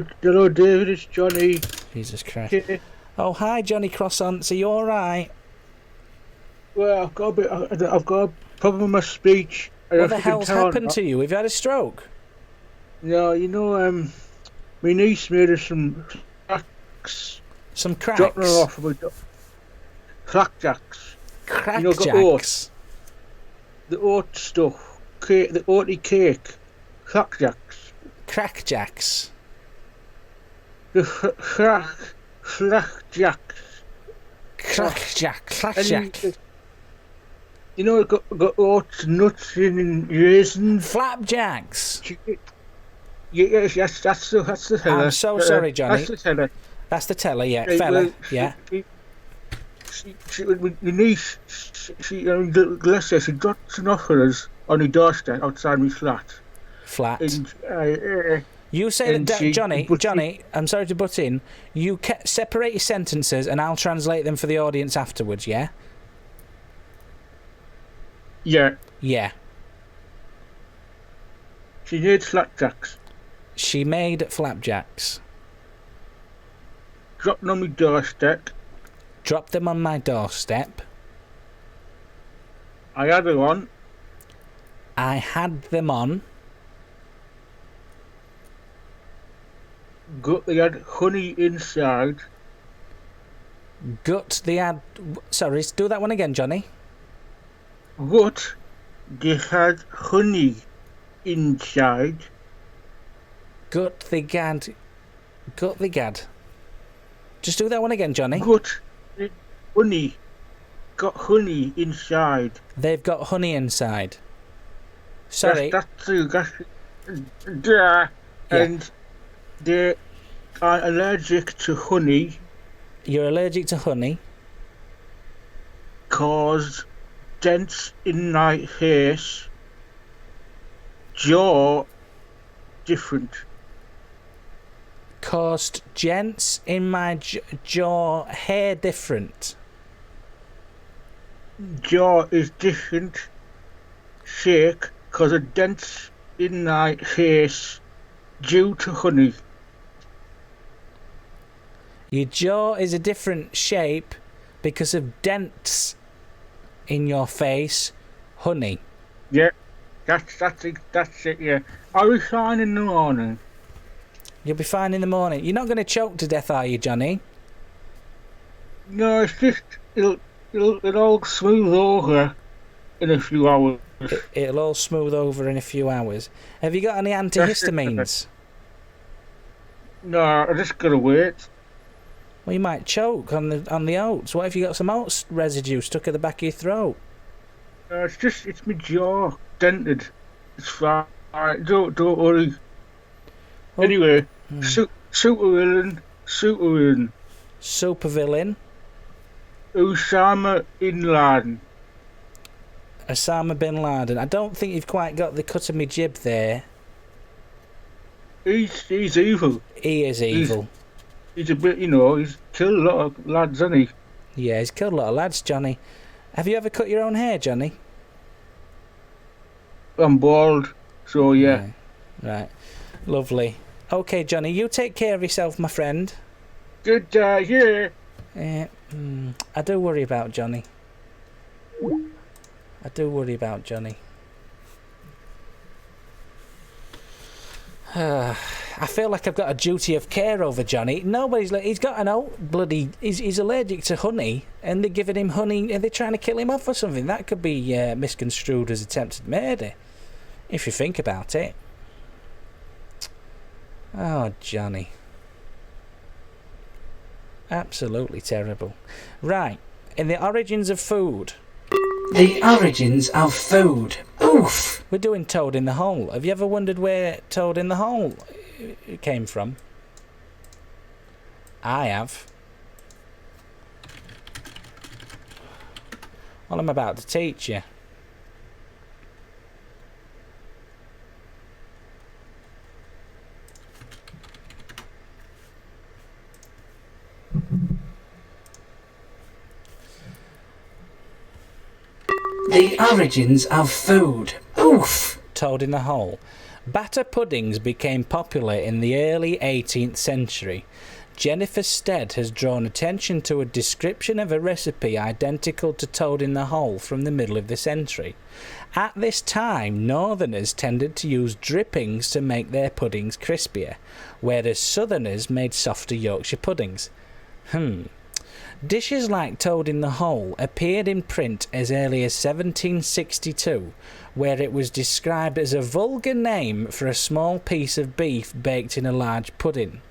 David. It's Johnny. Jesus Christ. Oh, hi, Johnny Croissants. Are you all right? Well, I've got a problem with my speech. What the hell's happened to you? Have you had a stroke? No, my niece made us some cracks. Some cracks? Dropping her off with crackjacks. Crackjacks? The oat stuff. Cake, the oaty cake. Crackjacks. Crackjacks? The crackjacks. Crackjack. You You know, got oats, nuts, and raisins. Flapjacks. Yes, that's the teller. I'm so sorry, Johnny. That's the teller. That's the teller, yeah. Right, Fella, well, yeah. My niece, bless her, she dropped some off for us on the doorstep outside my flat. And, you say that, Johnny, I'm sorry to butt in. You separate your sentences and I'll translate them for the audience afterwards, yeah? Yeah. Yeah. She made flapjacks. She made flapjacks. Dropped them on my doorstep. Dropped them on my doorstep. I had them on. I had them on. They had honey inside. They had... Sorry, do that one again, Johnny. But they had honey inside. They had... Just do that one again, Johnny. Honey. Got honey inside. They've got honey inside. Sorry. That's true. Yeah. And they are allergic to honey. You're allergic to honey? Cause dents in my face. Jaw different. Caused dents in my jaw, hair different. Jaw is different shape cause of dents in my face due to honey. Your jaw is a different shape because of dents in your face, honey. Yeah, that's it, yeah. I'll be fine in the morning. You'll be fine in the morning. You're not going to choke to death, are you, Johnny? No, it's just it'll all smooth over in a few hours. It'll all smooth over in a few hours. Have you got any antihistamines? No, I just gotta wait. Well, you might choke on the oats. What if you got some oats residue stuck at the back of your throat? It's my jaw dented. It's fine. Don't worry. Oh. Anyway, supervillain. Supervillain. Osama bin Laden. Osama bin Laden. I don't think you've quite got the cut of me jib there. He's evil. He is evil. He's a bit, he's killed a lot of lads, hasn't he? Yeah, he's killed a lot of lads, Johnny. Have you ever cut your own hair, Johnny? I'm bald, so yeah. Right. Lovely. Okay, Johnny, you take care of yourself, my friend. Good day, yeah. I do worry about Johnny. I feel like I've got a duty of care over Johnny. He's got he's allergic to honey, and they're giving him honey, and they're trying to kill him off or something. That could be misconstrued as attempted murder, if you think about it. Oh, Johnny. Absolutely terrible. Right, in the origins of food. The origins of food. Oof! We're doing Toad in the Hole. Have you ever wondered where Toad in the Hole came from? I have. Well, I'm about to teach you. The origins of food. Oof! Toad in the Hole. Batter puddings became popular in the early 18th century. Jennifer Stead has drawn attention to a description of a recipe identical to Toad in the Hole from the middle of the century. At this time, Northerners tended to use drippings to make their puddings crispier, whereas Southerners made softer Yorkshire puddings. Dishes like Toad in the Hole appeared in print as early as 1762, where it was described as a vulgar name for a small piece of beef baked in a large pudding.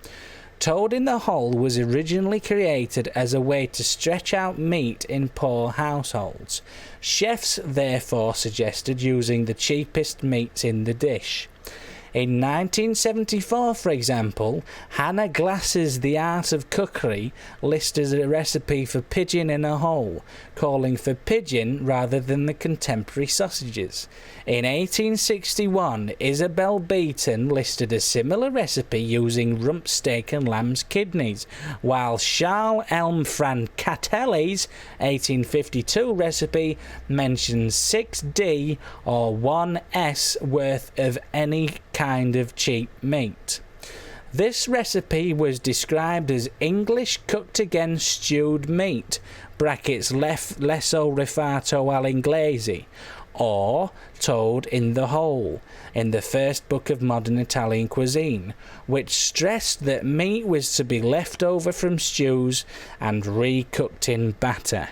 Toad in the hole was originally created as a way to stretch out meat in poor households. Chefs therefore suggested using the cheapest meats in the dish. In 1974, for example, Hannah Glass's The Art of Cookery listed a recipe for pigeon in a hole, calling for pigeon rather than the contemporary sausages. In 1861, Isabel Beeton listed a similar recipe using rump steak and lamb's kidneys, while Charles Elm Francatelli's 1852 recipe mentions 6D or 1S worth of any kind of cheap meat. This recipe was described as English cooked again stewed meat (lesso rifatto all'inglese) or toad in the hole in the first book of modern Italian cuisine, which stressed that meat was to be left over from stews and recooked in batter.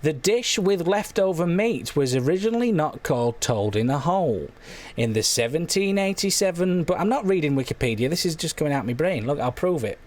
The dish with leftover meat was originally not called toad in a hole. In the 1787... But I'm not reading Wikipedia, this is just coming out my brain. Look, I'll prove it.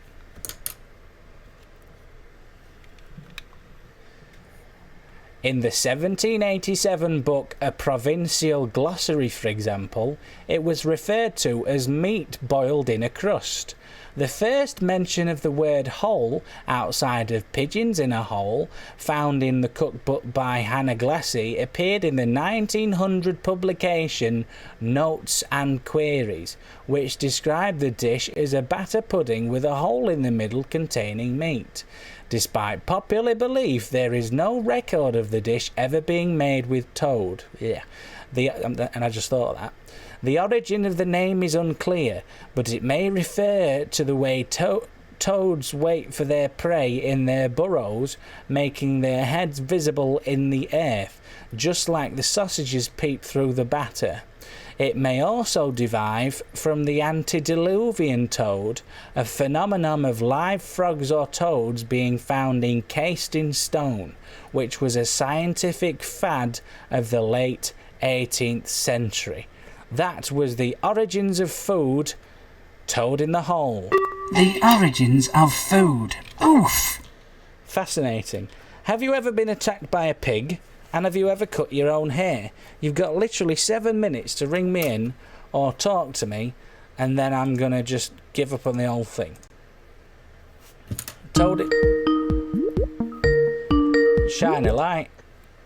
In the 1787 book A Provincial Glossary, for example, it was referred to as meat boiled in a crust. The first mention of the word hole, outside of pigeons in a hole, found in the cookbook by Hannah Glassy, appeared in the 1900 publication Notes and Queries, which described the dish as a batter pudding with a hole in the middle containing meat. Despite popular belief, there is no record of the dish ever being made with toad. And I just thought of that. The origin of the name is unclear, but it may refer to the way toads wait for their prey in their burrows, making their heads visible in the earth, just like the sausages peep through the batter. It may also derive from the antediluvian toad, a phenomenon of live frogs or toads being found encased in stone, which was a scientific fad of the late 18th century. That was the origins of food, Toad in the Hole. The origins of food. Oof! Fascinating. Have you ever been attacked by a pig? And have you ever cut your own hair? You've got literally 7 minutes to ring me in or talk to me, and then I'm going to just give up on the whole thing. Toad it. Shine a light.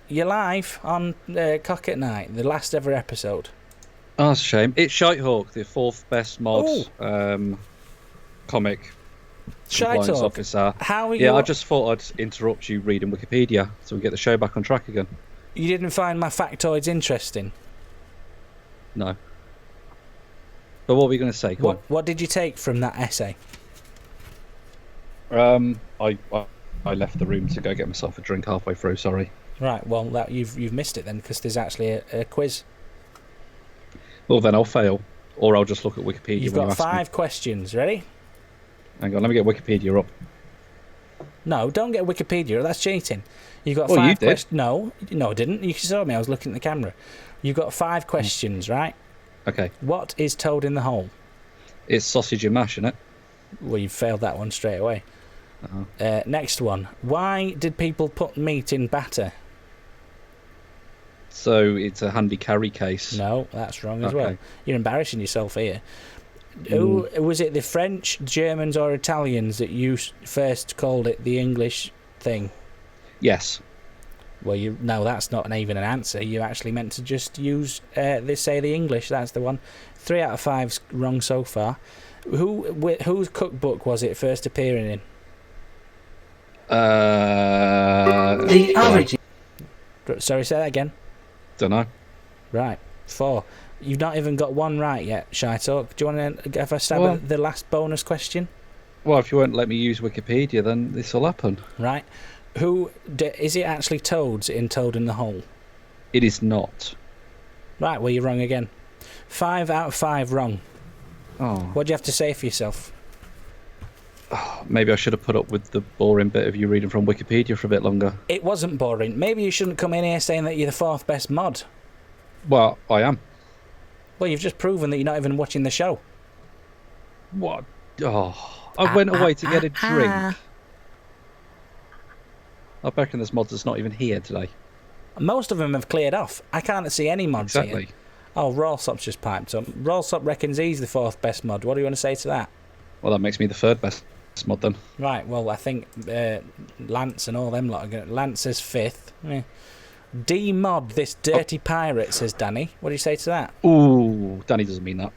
You're live on Cock at Night, the last ever episode. Oh, that's a shame. It's Shitehawk, the 4th best mod comic compliance officer. How are you? Yeah, I just thought I'd interrupt you reading Wikipedia so we get the show back on track again. You didn't find my factoids interesting? No. But what were we going to say? Go on. What did you take from that essay? I left the room to go get myself a drink halfway through. Sorry. Right. Well, you've missed it then, because there's actually a quiz. Well, then I'll fail, or I'll just look at Wikipedia. You've got 5 questions. Ready? Hang on, let me get Wikipedia up. No, don't get Wikipedia. That's cheating. You've got 5 questions. No, I didn't. You saw me. I was looking at the camera. You've got 5 questions, right? Okay. What is Toad in the Hole? It's sausage and mash, isn't it? Well, you failed that one straight away. Next one. Why did people put meat in batter? So it's a handy carry case. No, that's wrong as well. You're embarrassing yourself here. Who was it? The French, Germans, or Italians that you first called it the English thing? Yes. Well, no, that's not even an answer. You actually meant to just use say the English. That's the one. 3 out of 5's wrong so far. Whose cookbook was it first appearing in? The origin. Sorry, say that again. Dunno. Right, 4. You've not even got 1 right yet, Shy Talk. Do you want to have a stab at the last bonus question? Well, if you won't let me use Wikipedia, then this will happen. Right. Is it actually toads in Toad in the Hole? It is not. Right, well, you're wrong again. 5 out of 5 wrong. Oh. What do you have to say for yourself? Oh, maybe I should have put up with the boring bit of you reading from Wikipedia for a bit longer. It wasn't boring. Maybe you shouldn't come in here saying that you're the 4th best mod. Well, I am. Well, you've just proven that you're not even watching the show. What? Oh, I went away to get a drink. I reckon there's mods that's not even here today. Most of them have cleared off. I can't see any mods Exactly. here. Oh, Rawsop's just piped up. Rawsop reckons he's the 4th best mod. What do you want to say to that? Well, that makes me the 3rd best mod then. Right, well, I think Lance and all them lot are going to... Lance says 5th. D-mod this dirty pirate, says Danny. What do you say to that? Ooh, Danny doesn't mean that.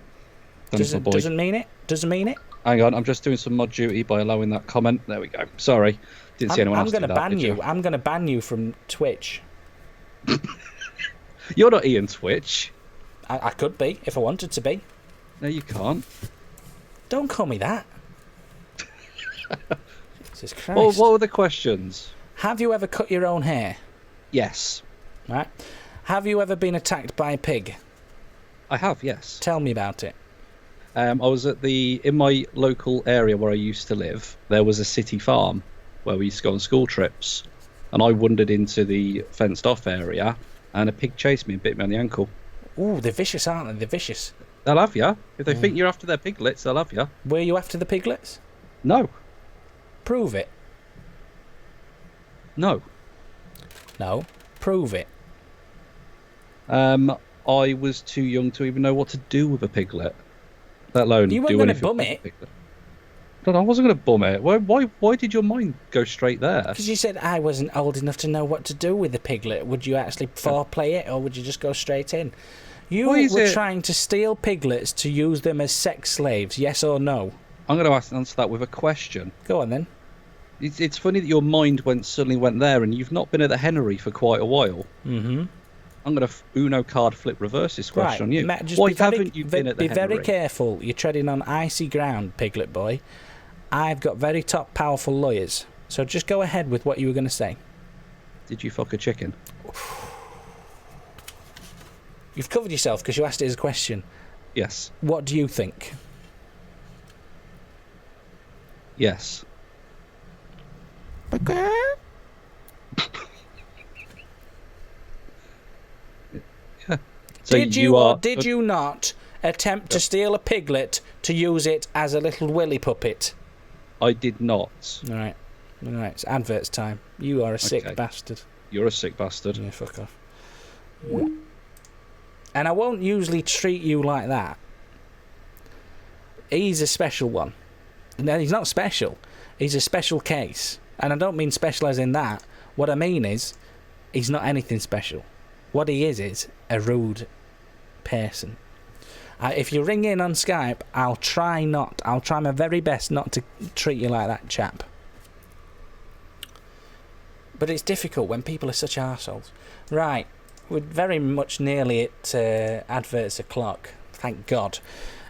Danny's my boy. Doesn't mean it? Doesn't mean it? Hang on, I'm just doing some mod duty by allowing that comment. There we go. Sorry. Didn't see anyone else do that. I'm going to ban you from Twitch. You're not Ian Twitch. I could be, if I wanted to be. No, you can't. Don't call me that. Jesus Christ. Well, what were the questions? Have you ever cut your own hair? Yes. Right. Have you ever been attacked by a pig? I have, yes. Tell me about it. I was in my local area where I used to live, there was a city farm where we used to go on school trips. And I wandered into the fenced off area and a pig chased me and bit me on the ankle. Ooh, they're vicious, aren't they? They're vicious. They'll have you. If they think you're after their piglets, they'll have you. Were you after the piglets? No. Prove it. No. No. Prove it. I was too young to even know what to do with a piglet. Let alone you weren't do going to anything bum with a it. piglet. No, I wasn't going to bum it. Why did your mind go straight there? Because you said I wasn't old enough to know what to do with the piglet. Would you actually foreplay it, or would you just go straight in? You were trying to steal piglets to use them as sex slaves, yes or no? I'm going to answer that with a question. Go on then. It's funny that your mind suddenly went there, and you've not been at the Hennery for quite a while. Mm-hmm. I'm going to Uno card flip reverse this question on you. Matt, Why haven't you been at the Hennery? Be very careful. You're treading on icy ground, Piglet boy. I've got very top, powerful lawyers. So just go ahead with what you were going to say. Did you fuck a chicken? You've covered yourself because you asked it as a question. Yes. What do you think? Yes. Okay. Yeah. So did you or did you not attempt to steal a piglet to use it as a little willy puppet? I did not. All right. It's adverts time. You are a sick bastard. You're a sick bastard. Yeah, fuck off. Yeah. And I won't usually treat you like that. He's a special one. No, he's not special. He's a special case. And I don't mean special as in that. What I mean is, he's not anything special. What he is a rude person. If you ring in on Skype, I'll try my very best not to treat you like that, chap. But it's difficult when people are such arseholes. Right, we're very much nearly at adverts o'clock. Thank God.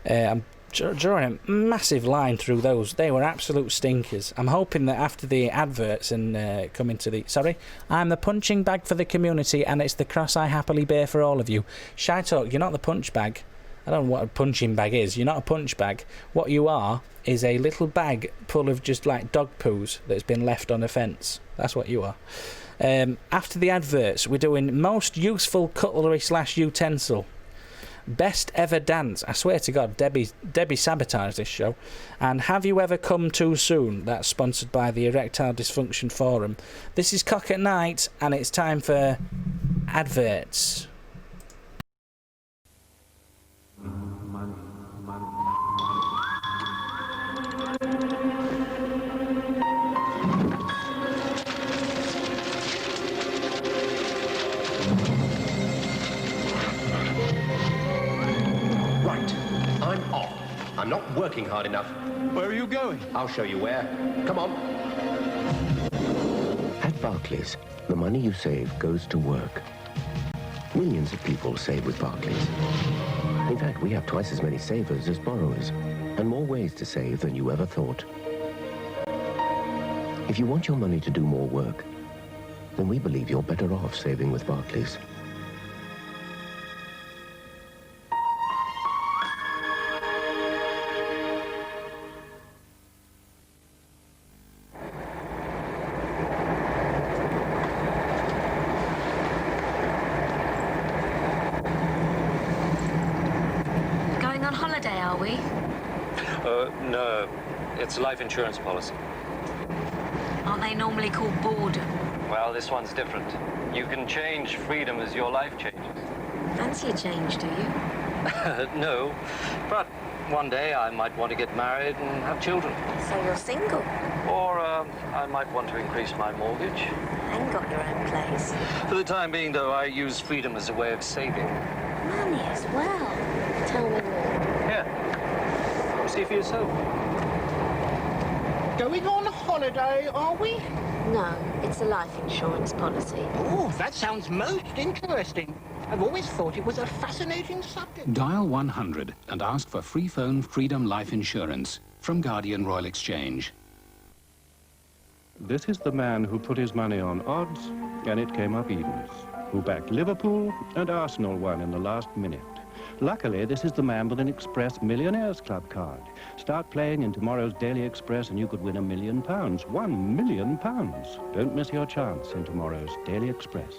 I'm drawing a massive line through those. They were absolute stinkers. I'm hoping that after the adverts and coming to the... Sorry? I'm the punching bag for the community, and it's the cross I happily bear for all of you. Shy Talk, you're not the punch bag. I don't know what a punching bag is. You're not a punch bag. What you are is a little bag full of just like dog poos that's been left on a fence. That's what you are. After the adverts, we're doing most useful cutlery / utensil. Best ever dance. I swear to God, Debbie sabotaged this show. And have you ever come too soon? That's sponsored by the Erectile Dysfunction Forum. This is Cock at Night, and it's time for adverts. I'm not working hard enough. Where are you going? I'll show you where. Come on. At Barclays, the money you save goes to work. Millions of people save with Barclays. In fact, we have twice as many savers as borrowers, and more ways to save than you ever thought. If you want your money to do more work, then we believe you're better off saving with Barclays. No. It's a life insurance policy. Aren't they normally called boredom? Well, this one's different. You can change freedom as your life changes. Fancy a change, do you? No. But one day I might want to get married and have children. So you're single? Or I might want to increase my mortgage. And got your own place. For the time being, though, I use freedom as a way of saving. Money as well. Tell me more. Yeah. See for yourself. Going on holiday, are we? No, it's a life insurance policy. Oh, that sounds most interesting. I've always thought it was a fascinating subject. Dial 100 and ask for free phone Freedom Life Insurance from Guardian Royal Exchange. This is the man who put his money on odds, and it came up evens, who backed Liverpool, and Arsenal won in the last minute. Luckily, this is the man with an Express Millionaires Club card. Start playing in tomorrow's Daily Express and you could win £1 million. £1 million. Don't miss your chance in tomorrow's Daily Express.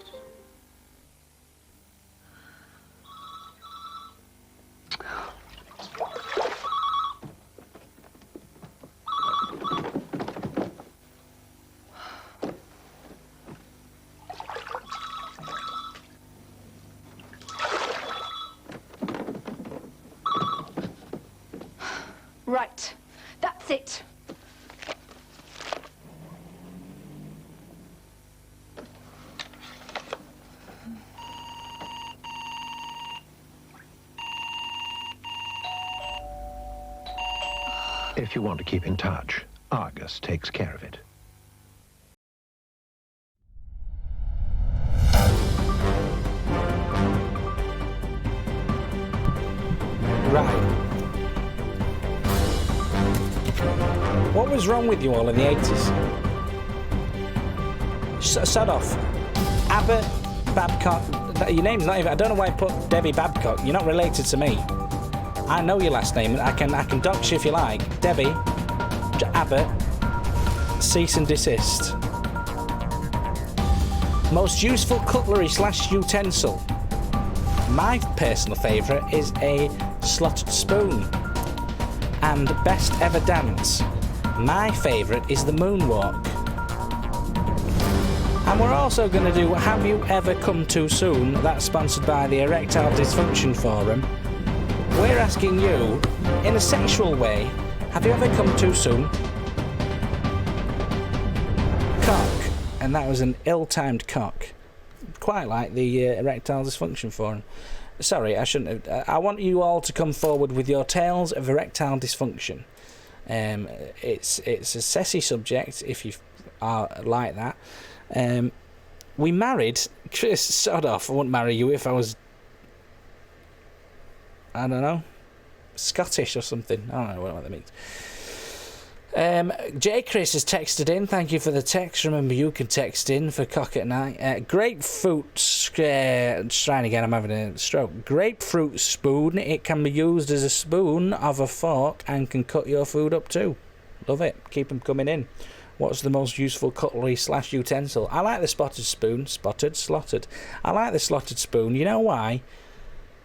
Right, that's it. If you want to keep in touch, Argus takes care of it. Right. What was wrong with you all in the 80s? Sod off. Abbott, Babcock. Your name's not even. I don't know why I put Debbie Babcock. You're not related to me. I know your last name. I can dox you if you like. Debbie, Abbott, cease and desist. Most useful cutlery / utensil. My personal favourite is a slotted spoon. And best ever dance. My favourite is the moonwalk. And we're also going to do Have You Ever Come Too Soon? That's sponsored by the Erectile Dysfunction Forum. We're asking you, in a sexual way, have you ever come too soon? Cock. And that was an ill-timed cock. Quite like the Erectile Dysfunction Forum. Sorry, I shouldn't have. I want you all to come forward with your tales of erectile dysfunction. It's a sessy subject if you are like that. We married Chris. Sod off. I wouldn't marry you if I was, I don't know, Scottish or something. I don't know what that means. J. Chris has texted in. Thank you for the text. Remember, you can text in for Cock at Night. Grapefruit. Trying again, I'm having a stroke. Grapefruit spoon. It can be used as a spoon of a fork and can cut your food up too. Love it. Keep them coming in. What's the most useful cutlery / utensil? I like the spotted spoon. Slotted. I like the slotted spoon. You know why?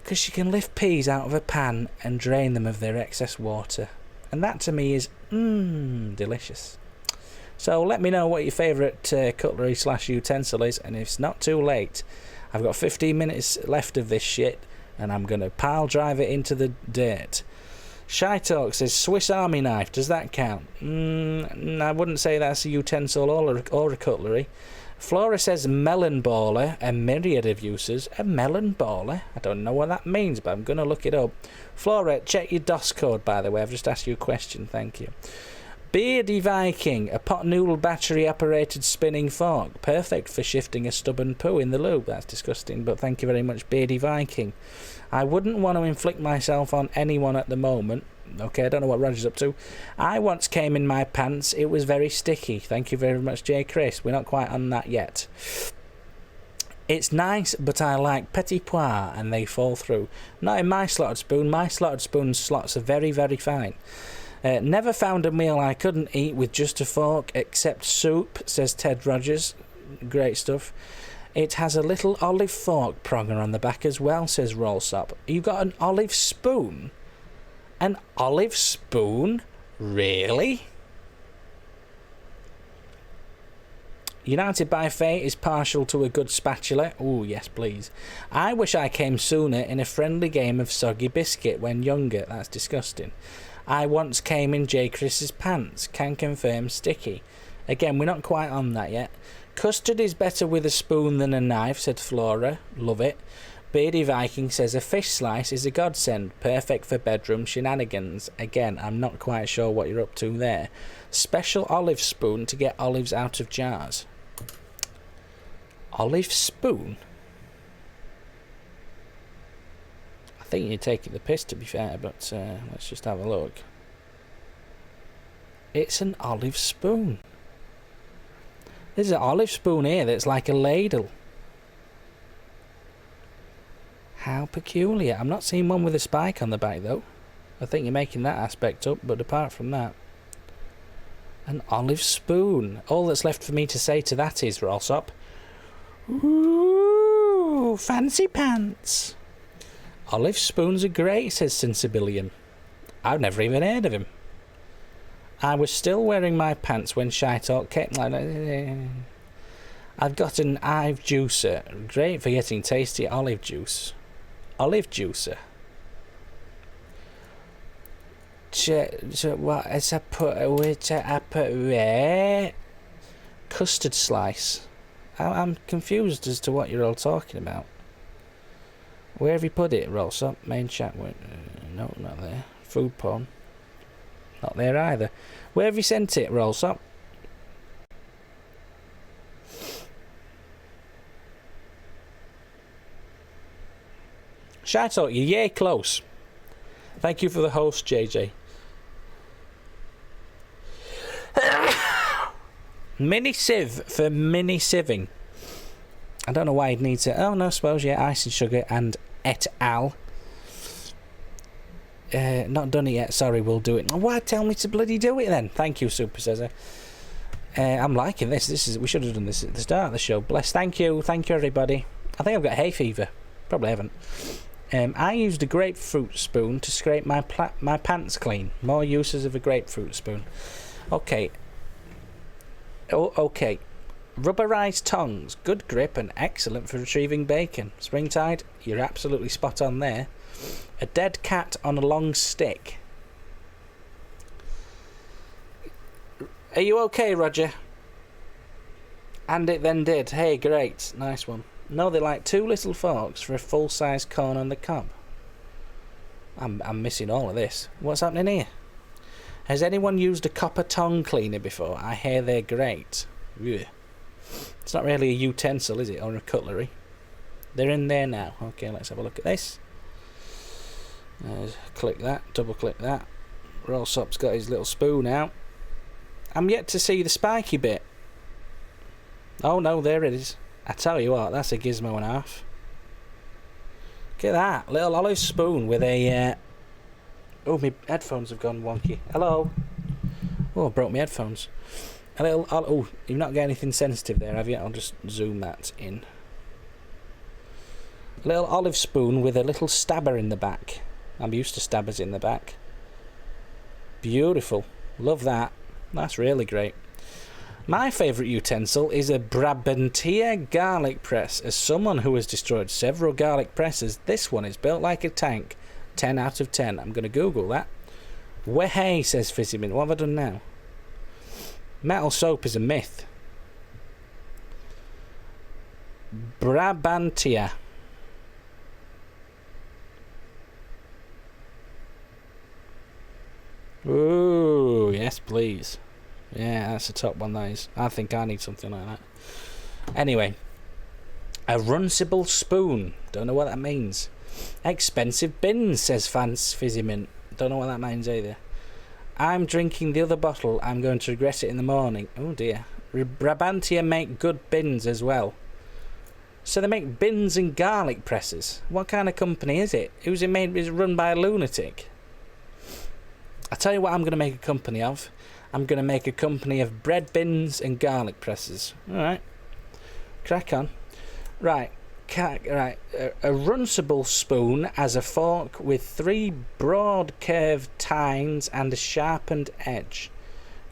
Because you can lift peas out of a pan and drain them of their excess water. And that to me is delicious. So let me know what your favourite cutlery / utensil is, and if it's not too late, I've got 15 minutes left of this shit, and I'm going to pile drive it into the dirt. Shy Talk says Swiss Army knife. Does that count? I wouldn't say that's a utensil or a cutlery. Flora says melon baller, a myriad of uses. A melon baller? I don't know what that means, but I'm going to look it up. Flora, check your DOS code, by the way. I've just asked you a question. Thank you. Beardy Viking, a pot noodle battery operated spinning fork. Perfect for shifting a stubborn poo in the loo. That's disgusting, but thank you very much, Beardy Viking. I wouldn't want to inflict myself on anyone at the moment. Okay, I don't know what Roger's up to. I once came in my pants. It was very sticky. Thank you very much, J. Chris. We're not quite on that yet. It's nice, but I like petit pois, and they fall through. Not in my slotted spoon. My slotted spoon slots are very, very fine. Never found a meal I couldn't eat with just a fork, except soup, says Ted Rogers. Great stuff. It has a little olive fork pronger on the back as well, says Rollsop. You got an olive spoon? An olive spoon? Really? United by Fate is partial to a good spatula. Oh, yes, please. I wish I came sooner in a friendly game of soggy biscuit when younger. That's disgusting. I once came in J. Chris's pants. Can confirm sticky. Again, we're not quite on that yet. Custard is better with a spoon than a knife, said Flora. Love it. Beardy Viking says a fish slice is a godsend. Perfect for bedroom shenanigans. Again, I'm not quite sure what you're up to there. Special olive spoon to get olives out of jars. Olive spoon? I think you're taking the piss, to be fair, but let's just have a look. It's an olive spoon. There's an olive spoon here that's like a ladle. How peculiar. I'm not seeing one with a spike on the back, though. I think you're making that aspect up, but apart from that... An olive spoon. All that's left for me to say to that is, Rossop... Ooh, fancy pants. Olive spoons are great, says Sensibilium. I've never even heard of him. I was still wearing my pants when Shy Talk kept... I've got an Ive juicer. Great for getting tasty olive juice. Olive juicer. What is I put where? Custard slice. I'm confused as to what you're all talking about. Where have you put it, Rollsop? Main chat. No, not there. Food porn. Not there either. Where have you sent it, Rollsop? Shy Talk, you're yay close. Thank you for the host, JJ. Mini sieve for mini sieving. I don't know why you'd need to... Oh, no, I suppose, yeah, ice and sugar and et al. Not done it yet, sorry, we'll do it. Why tell me to bloody do it then? Thank you, Super Cesar. I'm liking this. We should have done this at the start of the show. Bless. Thank you everybody. I think I've got hay fever. Probably haven't. I used a grapefruit spoon to scrape my pants clean. More uses of a grapefruit spoon. Okay. Okay. Rubberized tongs. Good grip and excellent for retrieving bacon. Springtide, you're absolutely spot on there. A dead cat on a long stick. Are you okay, Roger? And it then did. Hey, great. Nice one. No, they're like 2 little forks for a full-size corn on the cob. I'm missing all of this. What's happening here? Has anyone used a copper tongue cleaner before? I hear they're great. Ugh. It's not really a utensil, is it? Or a cutlery. They're in there now. Okay, let's have a look at this. Click that. Double click that. Rollsop's got his little spoon out. I'm yet to see the spiky bit. Oh no, there it is. I tell you what, that's a gizmo and a half. Look at that. Little olive spoon with a... Oh, my headphones have gone wonky. Hello. Oh, I broke my headphones. A little... Oh, you've not got anything sensitive there, have you? I'll just zoom that in. A little olive spoon with a little stabber in the back. I'm used to stabbers in the back. Beautiful. Love that. That's really great. My favourite utensil is a Brabantia garlic press. As someone who has destroyed several garlic presses, this one is built like a tank. 10 out of 10. I'm going to Google that. Wehey, says Fizzyman. What have I done now? Metal soap is a myth. Brabantia. Ooh, yes please. Yeah, that's the top one, that is. I think I need something like that. Anyway. A runcible spoon. Don't know what that means. Expensive bins, says Fans Fizzymint. Don't know what that means either. I'm drinking the other bottle. I'm going to regret it in the morning. Oh dear. Brabantia make good bins as well. So they make bins and garlic presses. What kind of company is it? Who's it made? Is it run by a lunatic? I tell you what I'm going to make a company of. I'm going to make a company of bread bins and garlic presses. Alright. Crack on. Right. Right, a runcible spoon as a fork with 3 broad curved tines and a sharpened edge,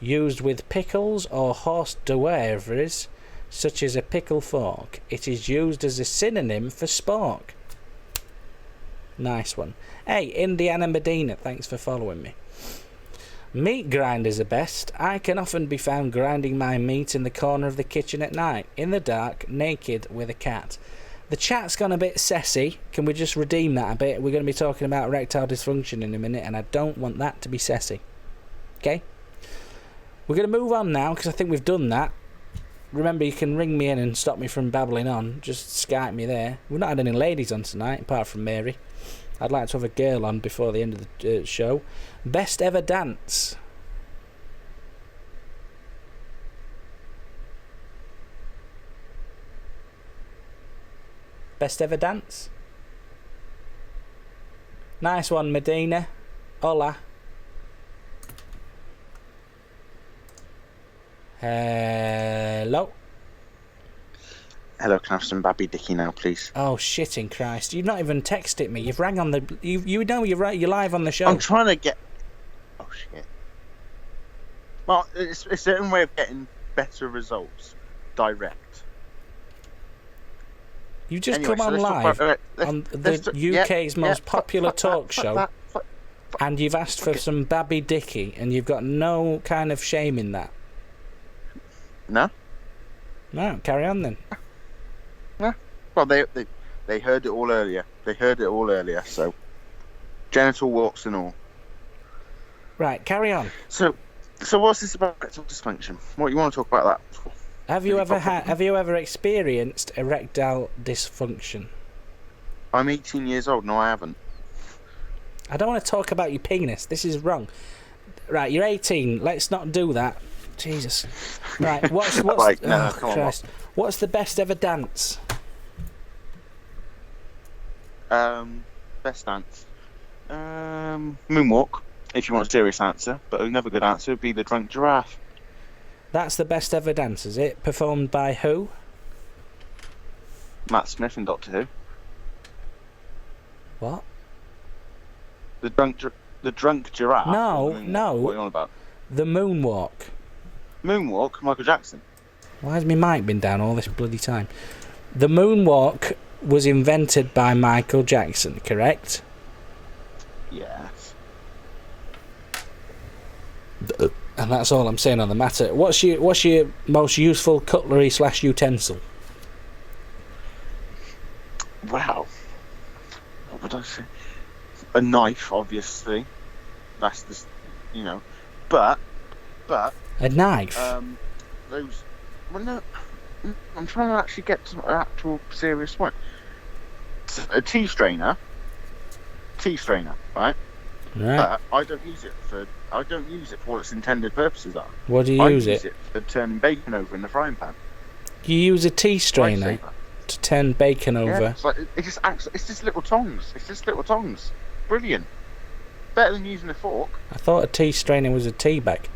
used with pickles or hors d'oeuvres, such as a pickle fork. It is used as a synonym for spork. Nice one. Hey, Indiana Medina, thanks for following me. Meat grinders are best. I can often be found grinding my meat in the corner of the kitchen at night, in the dark, naked, with a cat. The chat's gone a bit sassy. Can we just redeem that a bit? We're going to be talking about erectile dysfunction in a minute, and I don't want that to be sassy. Okay? We're going to move on now, because I think we've done that. Remember, you can ring me in and stop me from babbling on. Just Skype me there. We've not had any ladies on tonight, apart from Mary. I'd like to have a girl on before the end of the show. Best ever dance. Best ever dance? Nice one, Medina. Hola. Hello. Hello, can I have some Babby Dicky now, please? Oh, shitting Christ. You've not even texted me. You've rang on the... You know you're live on the show. I'm trying to get... Oh, shit. Well, it's a certain way of getting better results. Direct. You just come on live on the UK's most popular talk show, and you've asked for some Babby Dicky, and you've got no kind of shame in that. No? No, carry on then. Yeah. Well, they heard it all earlier. So genital warts and all. Right, carry on. So what's this about erectile dysfunction? What you want to talk about that for? Have you ever experienced erectile dysfunction? I'm 18 years old. No, I haven't. I don't want to talk about your penis. This is wrong. Right, you're 18. Let's not do that. Jesus. Right, what's like, no, oh, Christ. What's the best ever dance? Best dance. Moonwalk, if you want a serious answer, but another good answer would be the drunk giraffe. That's the best ever dance, is it? Performed by who? Matt Smith in Doctor Who. What? The drunk giraffe. No. What are you on about? The moonwalk. Moonwalk, Michael Jackson. Why has my mic been down all this bloody time? The moonwalk was invented by Michael Jackson, correct? Yes. And that's all I'm saying on the matter. What's your most useful cutlery / utensil? Wow. What would I say? A knife, obviously. That's just, but. A knife. Those. Well, no. I'm trying to actually get to an actual serious one. A tea strainer, right? Right. I don't use it for what its intended purposes are. What do you use it? I use it for turning bacon over in the frying pan. You use a tea strainer to turn bacon over? Yeah, it's like it's just little tongs. Brilliant. Better than using a fork. I thought a tea strainer was a tea bag.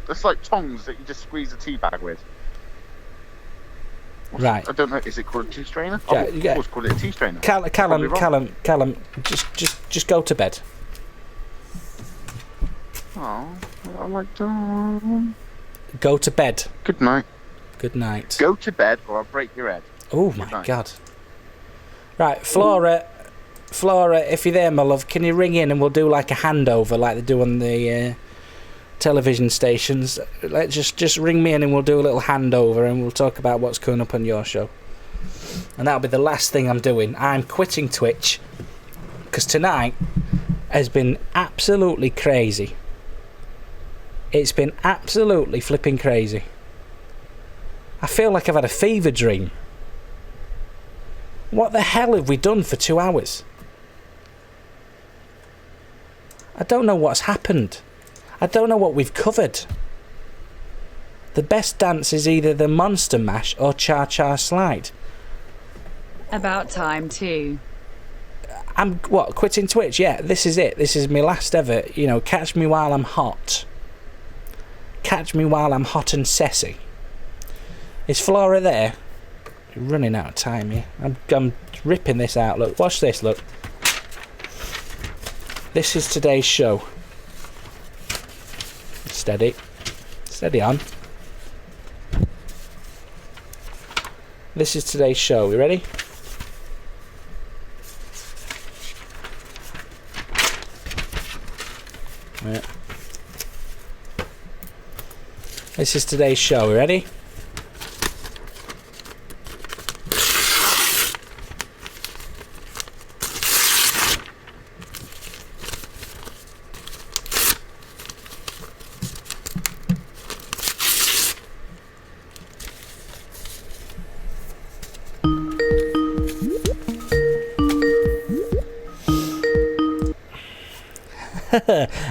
It's like tongs that you just squeeze a tea bag with. Right. I don't know. Is it called a tea strainer? I've always called it a tea strainer. Callum, just go to bed. Oh, I like to. Go to bed. Good night. Good night. Go to bed or I'll break your head. Oh my God. Right, Flora, if you're there, my love, can you ring in and we'll do like a handover like they do on the television stations? Let's just ring me in and we'll do a little handover and we'll talk about what's coming up on your show. And that'll be the last thing I'm doing. I'm quitting Twitch because tonight has been absolutely crazy. It's been absolutely flipping crazy. I feel like I've had a fever dream. What the hell have we done for 2 hours? I don't know what's happened. I don't know what we've covered. The best dance is either the Monster Mash or Cha-Cha Slide. About time too. I'm quitting Twitch? Yeah, this is it. This is my last ever. Catch me while I'm hot. Catch me while I'm hot and sassy. Is Flora there? You're running out of time here. I'm ripping this out. Look, watch this. Look. This is today's show. Steady. Steady on. This is today's show. You ready? Yeah. This is today's show. You ready?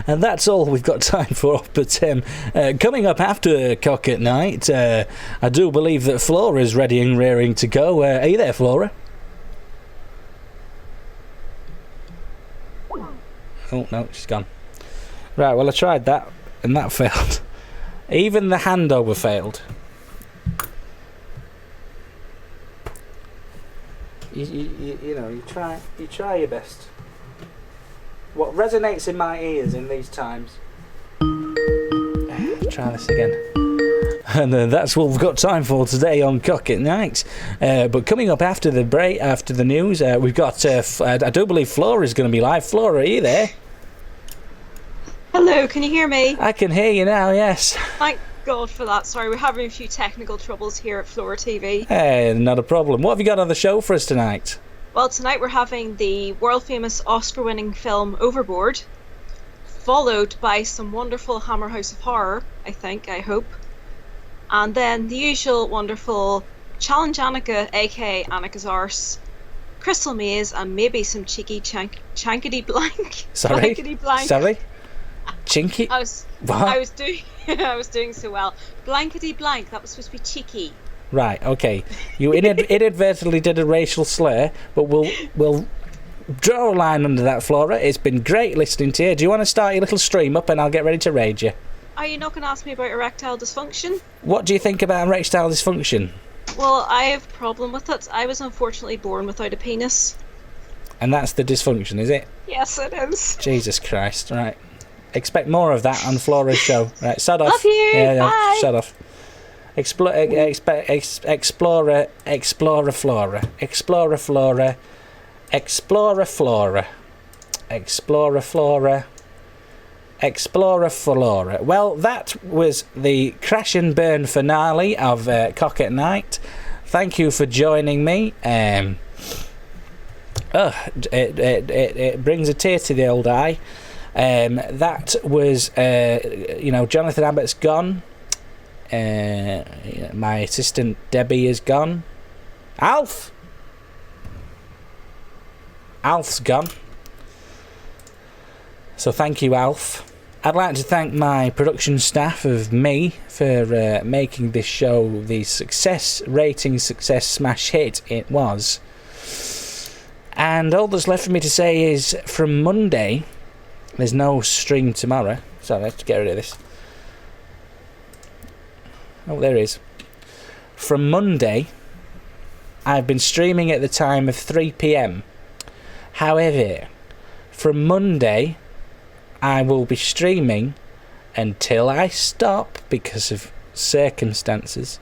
And that's all we've got time for. But coming up after Cock at Night, I do believe that Flora is ready and rearing to go. Are you there, Flora? Oh, no, she's gone. Right, well, I tried that, and that failed. Even the handover failed. You know, you try your best. What resonates in my ears in these times. Try this again. And that's what we've got time for today on Cock at Night. But coming up after the break, after the news, we've got, I do believe Flora is going to be live. Flora, are you there? Hello, can you hear me? I can hear you now, yes. Thank God for that. Sorry, we're having a few technical troubles here at Flora TV. Hey, not a problem. What have you got on the show for us tonight? Well, tonight we're having the world-famous Oscar-winning film Overboard, followed by some wonderful Hammer House of Horror, I hope. And then the usual wonderful Challenge Annika, aka Annika's Arse, Crystal Maze, and maybe some cheeky chankety blank. Sorry? Blankety blank. Sorry? Chinky? I was doing so well. Blankety blank, that was supposed to be cheeky. Right, okay. You inadvertently did a racial slur, but we'll draw a line under that, Flora. It's been great listening to you. Do you want to start your little stream up and I'll get ready to raid you? Are you not going to ask me about erectile dysfunction? What do you think about erectile dysfunction? Well, I have a problem with it. I was unfortunately born without a penis. And that's the dysfunction, is it? Yes, it is. Jesus Christ, right. Expect more of that on Flora's show. Right, shut off. Love you, yeah, bye. Shut off. Explorer Flora. Explorer Flora. Explorer Flora. Explorer Flora. Well, that was the crash and burn finale of Cock at Night. Thank you for joining me. It brings a tear to the old eye. That was, Jonathan Abbott's gone. My assistant Debbie is gone. Alf's gone. So thank you, Alf. I'd like to thank my production staff of me for making this show the success smash hit it was. And all that's left for me to say is from Monday, there's no stream tomorrow. Sorry, let's get rid of this. Oh, there is. From Monday, I've been streaming at the time of 3 PM. However, from Monday, I will be streaming until I stop because of circumstances.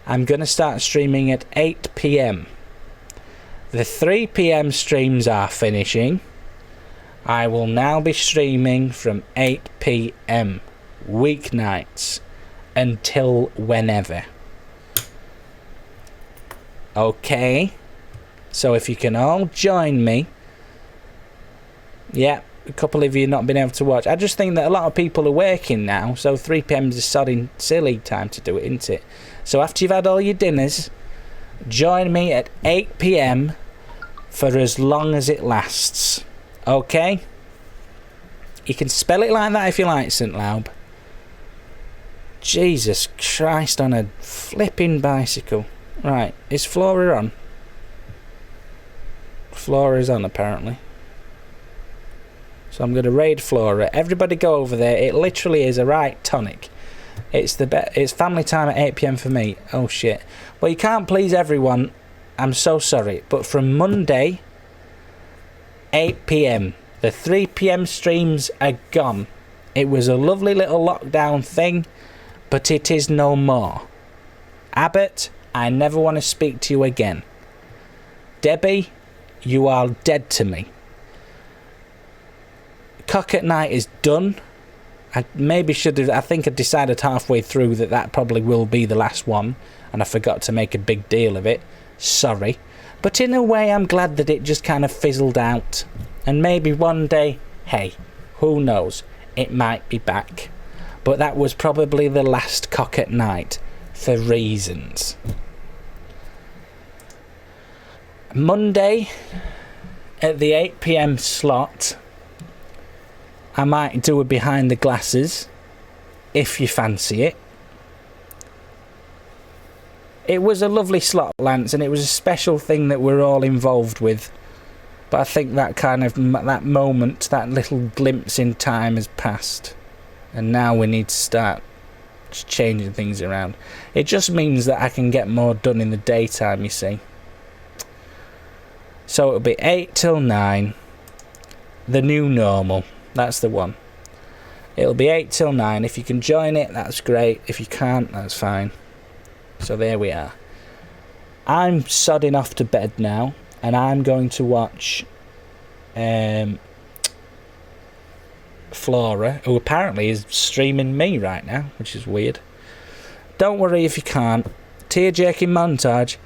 I'm going to start streaming at 8 PM. The 3 PM streams are finishing. I will now be streaming from 8 PM, weeknights, until whenever. Okay? So if you can all join me. Yeah, a couple of you not been able to watch. I just think that a lot of people are working now, so 3 PM is a sodding silly time to do it, isn't it? So after you've had all your dinners, join me at 8 PM for as long as it lasts. Okay? You can spell it like that if you like, St. Laub. Jesus Christ on a flipping bicycle. Right, is Flora on? Flora is on, apparently. So I'm going to raid Flora. Everybody go over there. It literally is a right tonic It's family time at 8 PM for me. Oh shit. Well, you can't please everyone. I'm so sorry, but from Monday, 8 PM, the 3 PM streams are gone. It was a lovely little lockdown thing, but it is no more. Abbott, I never want to speak to you again. Debbie, you are dead to me. Cock at Night is done. I think I decided halfway through that probably will be the last one, and I forgot to make a big deal of it. Sorry. But in a way, I'm glad that it just kind of fizzled out. And maybe one day, hey, who knows, it might be back. But that was probably the last Cock at Night, for reasons. Monday, at the 8 PM slot, I might do a behind the glasses, if you fancy it. It was a lovely slot, Lance, and it was a special thing that we're all involved with. But I think that that moment, that little glimpse in time has passed. And now we need to start changing things around. It just means that I can get more done in the daytime, you see. So it'll be 8 till 9. The new normal. That's the one. It'll be 8 till 9. If you can join it, that's great. If you can't, that's fine. So there we are. I'm sodding off to bed now, and I'm going to watch Flora, who apparently is streaming me right now, which is weird. Don't worry if you can't. Tear-jerking montage.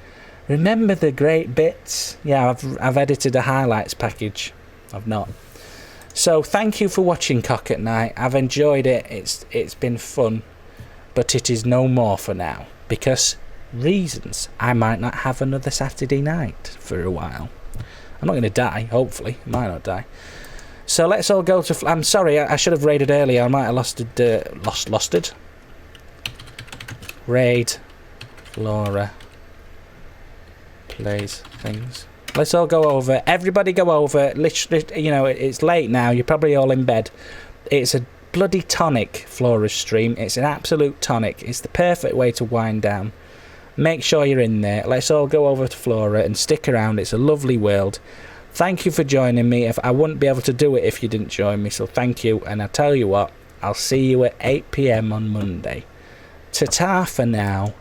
Remember the great bits? Yeah, I've edited a highlights package. I've not. So thank you for watching Cock at Night. I've enjoyed it. It's been fun, but it is no more for now because reasons. I might not have another Saturday night for a while. I'm not going to die. Hopefully, I might not die. So let's all go to. I'm sorry. I should have raided earlier. I might have losted. Raid. Laura. Plays things. Let's all go over. Everybody go over. Literally, it's late now. You're probably all in bed. It's a bloody tonic, Flora's stream. It's an absolute tonic. It's the perfect way to wind down. Make sure you're in there. Let's all go over to Flora and stick around. It's a lovely world. Thank you for joining me. If I wouldn't be able to do it if you didn't join me, so thank you. And I tell you what, I'll see you at 8 PM on Monday. Ta-ta for now.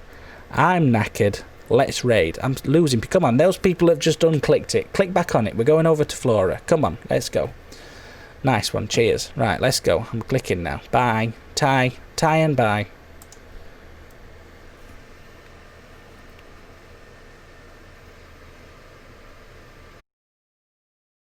I'm knackered. Let's raid. I'm losing. Come on, those people have just unclicked it. Click back on it. We're going over to Flora. Come on, let's go. Nice one. Cheers. Right, let's go. I'm clicking now. Bye. Tie and bye.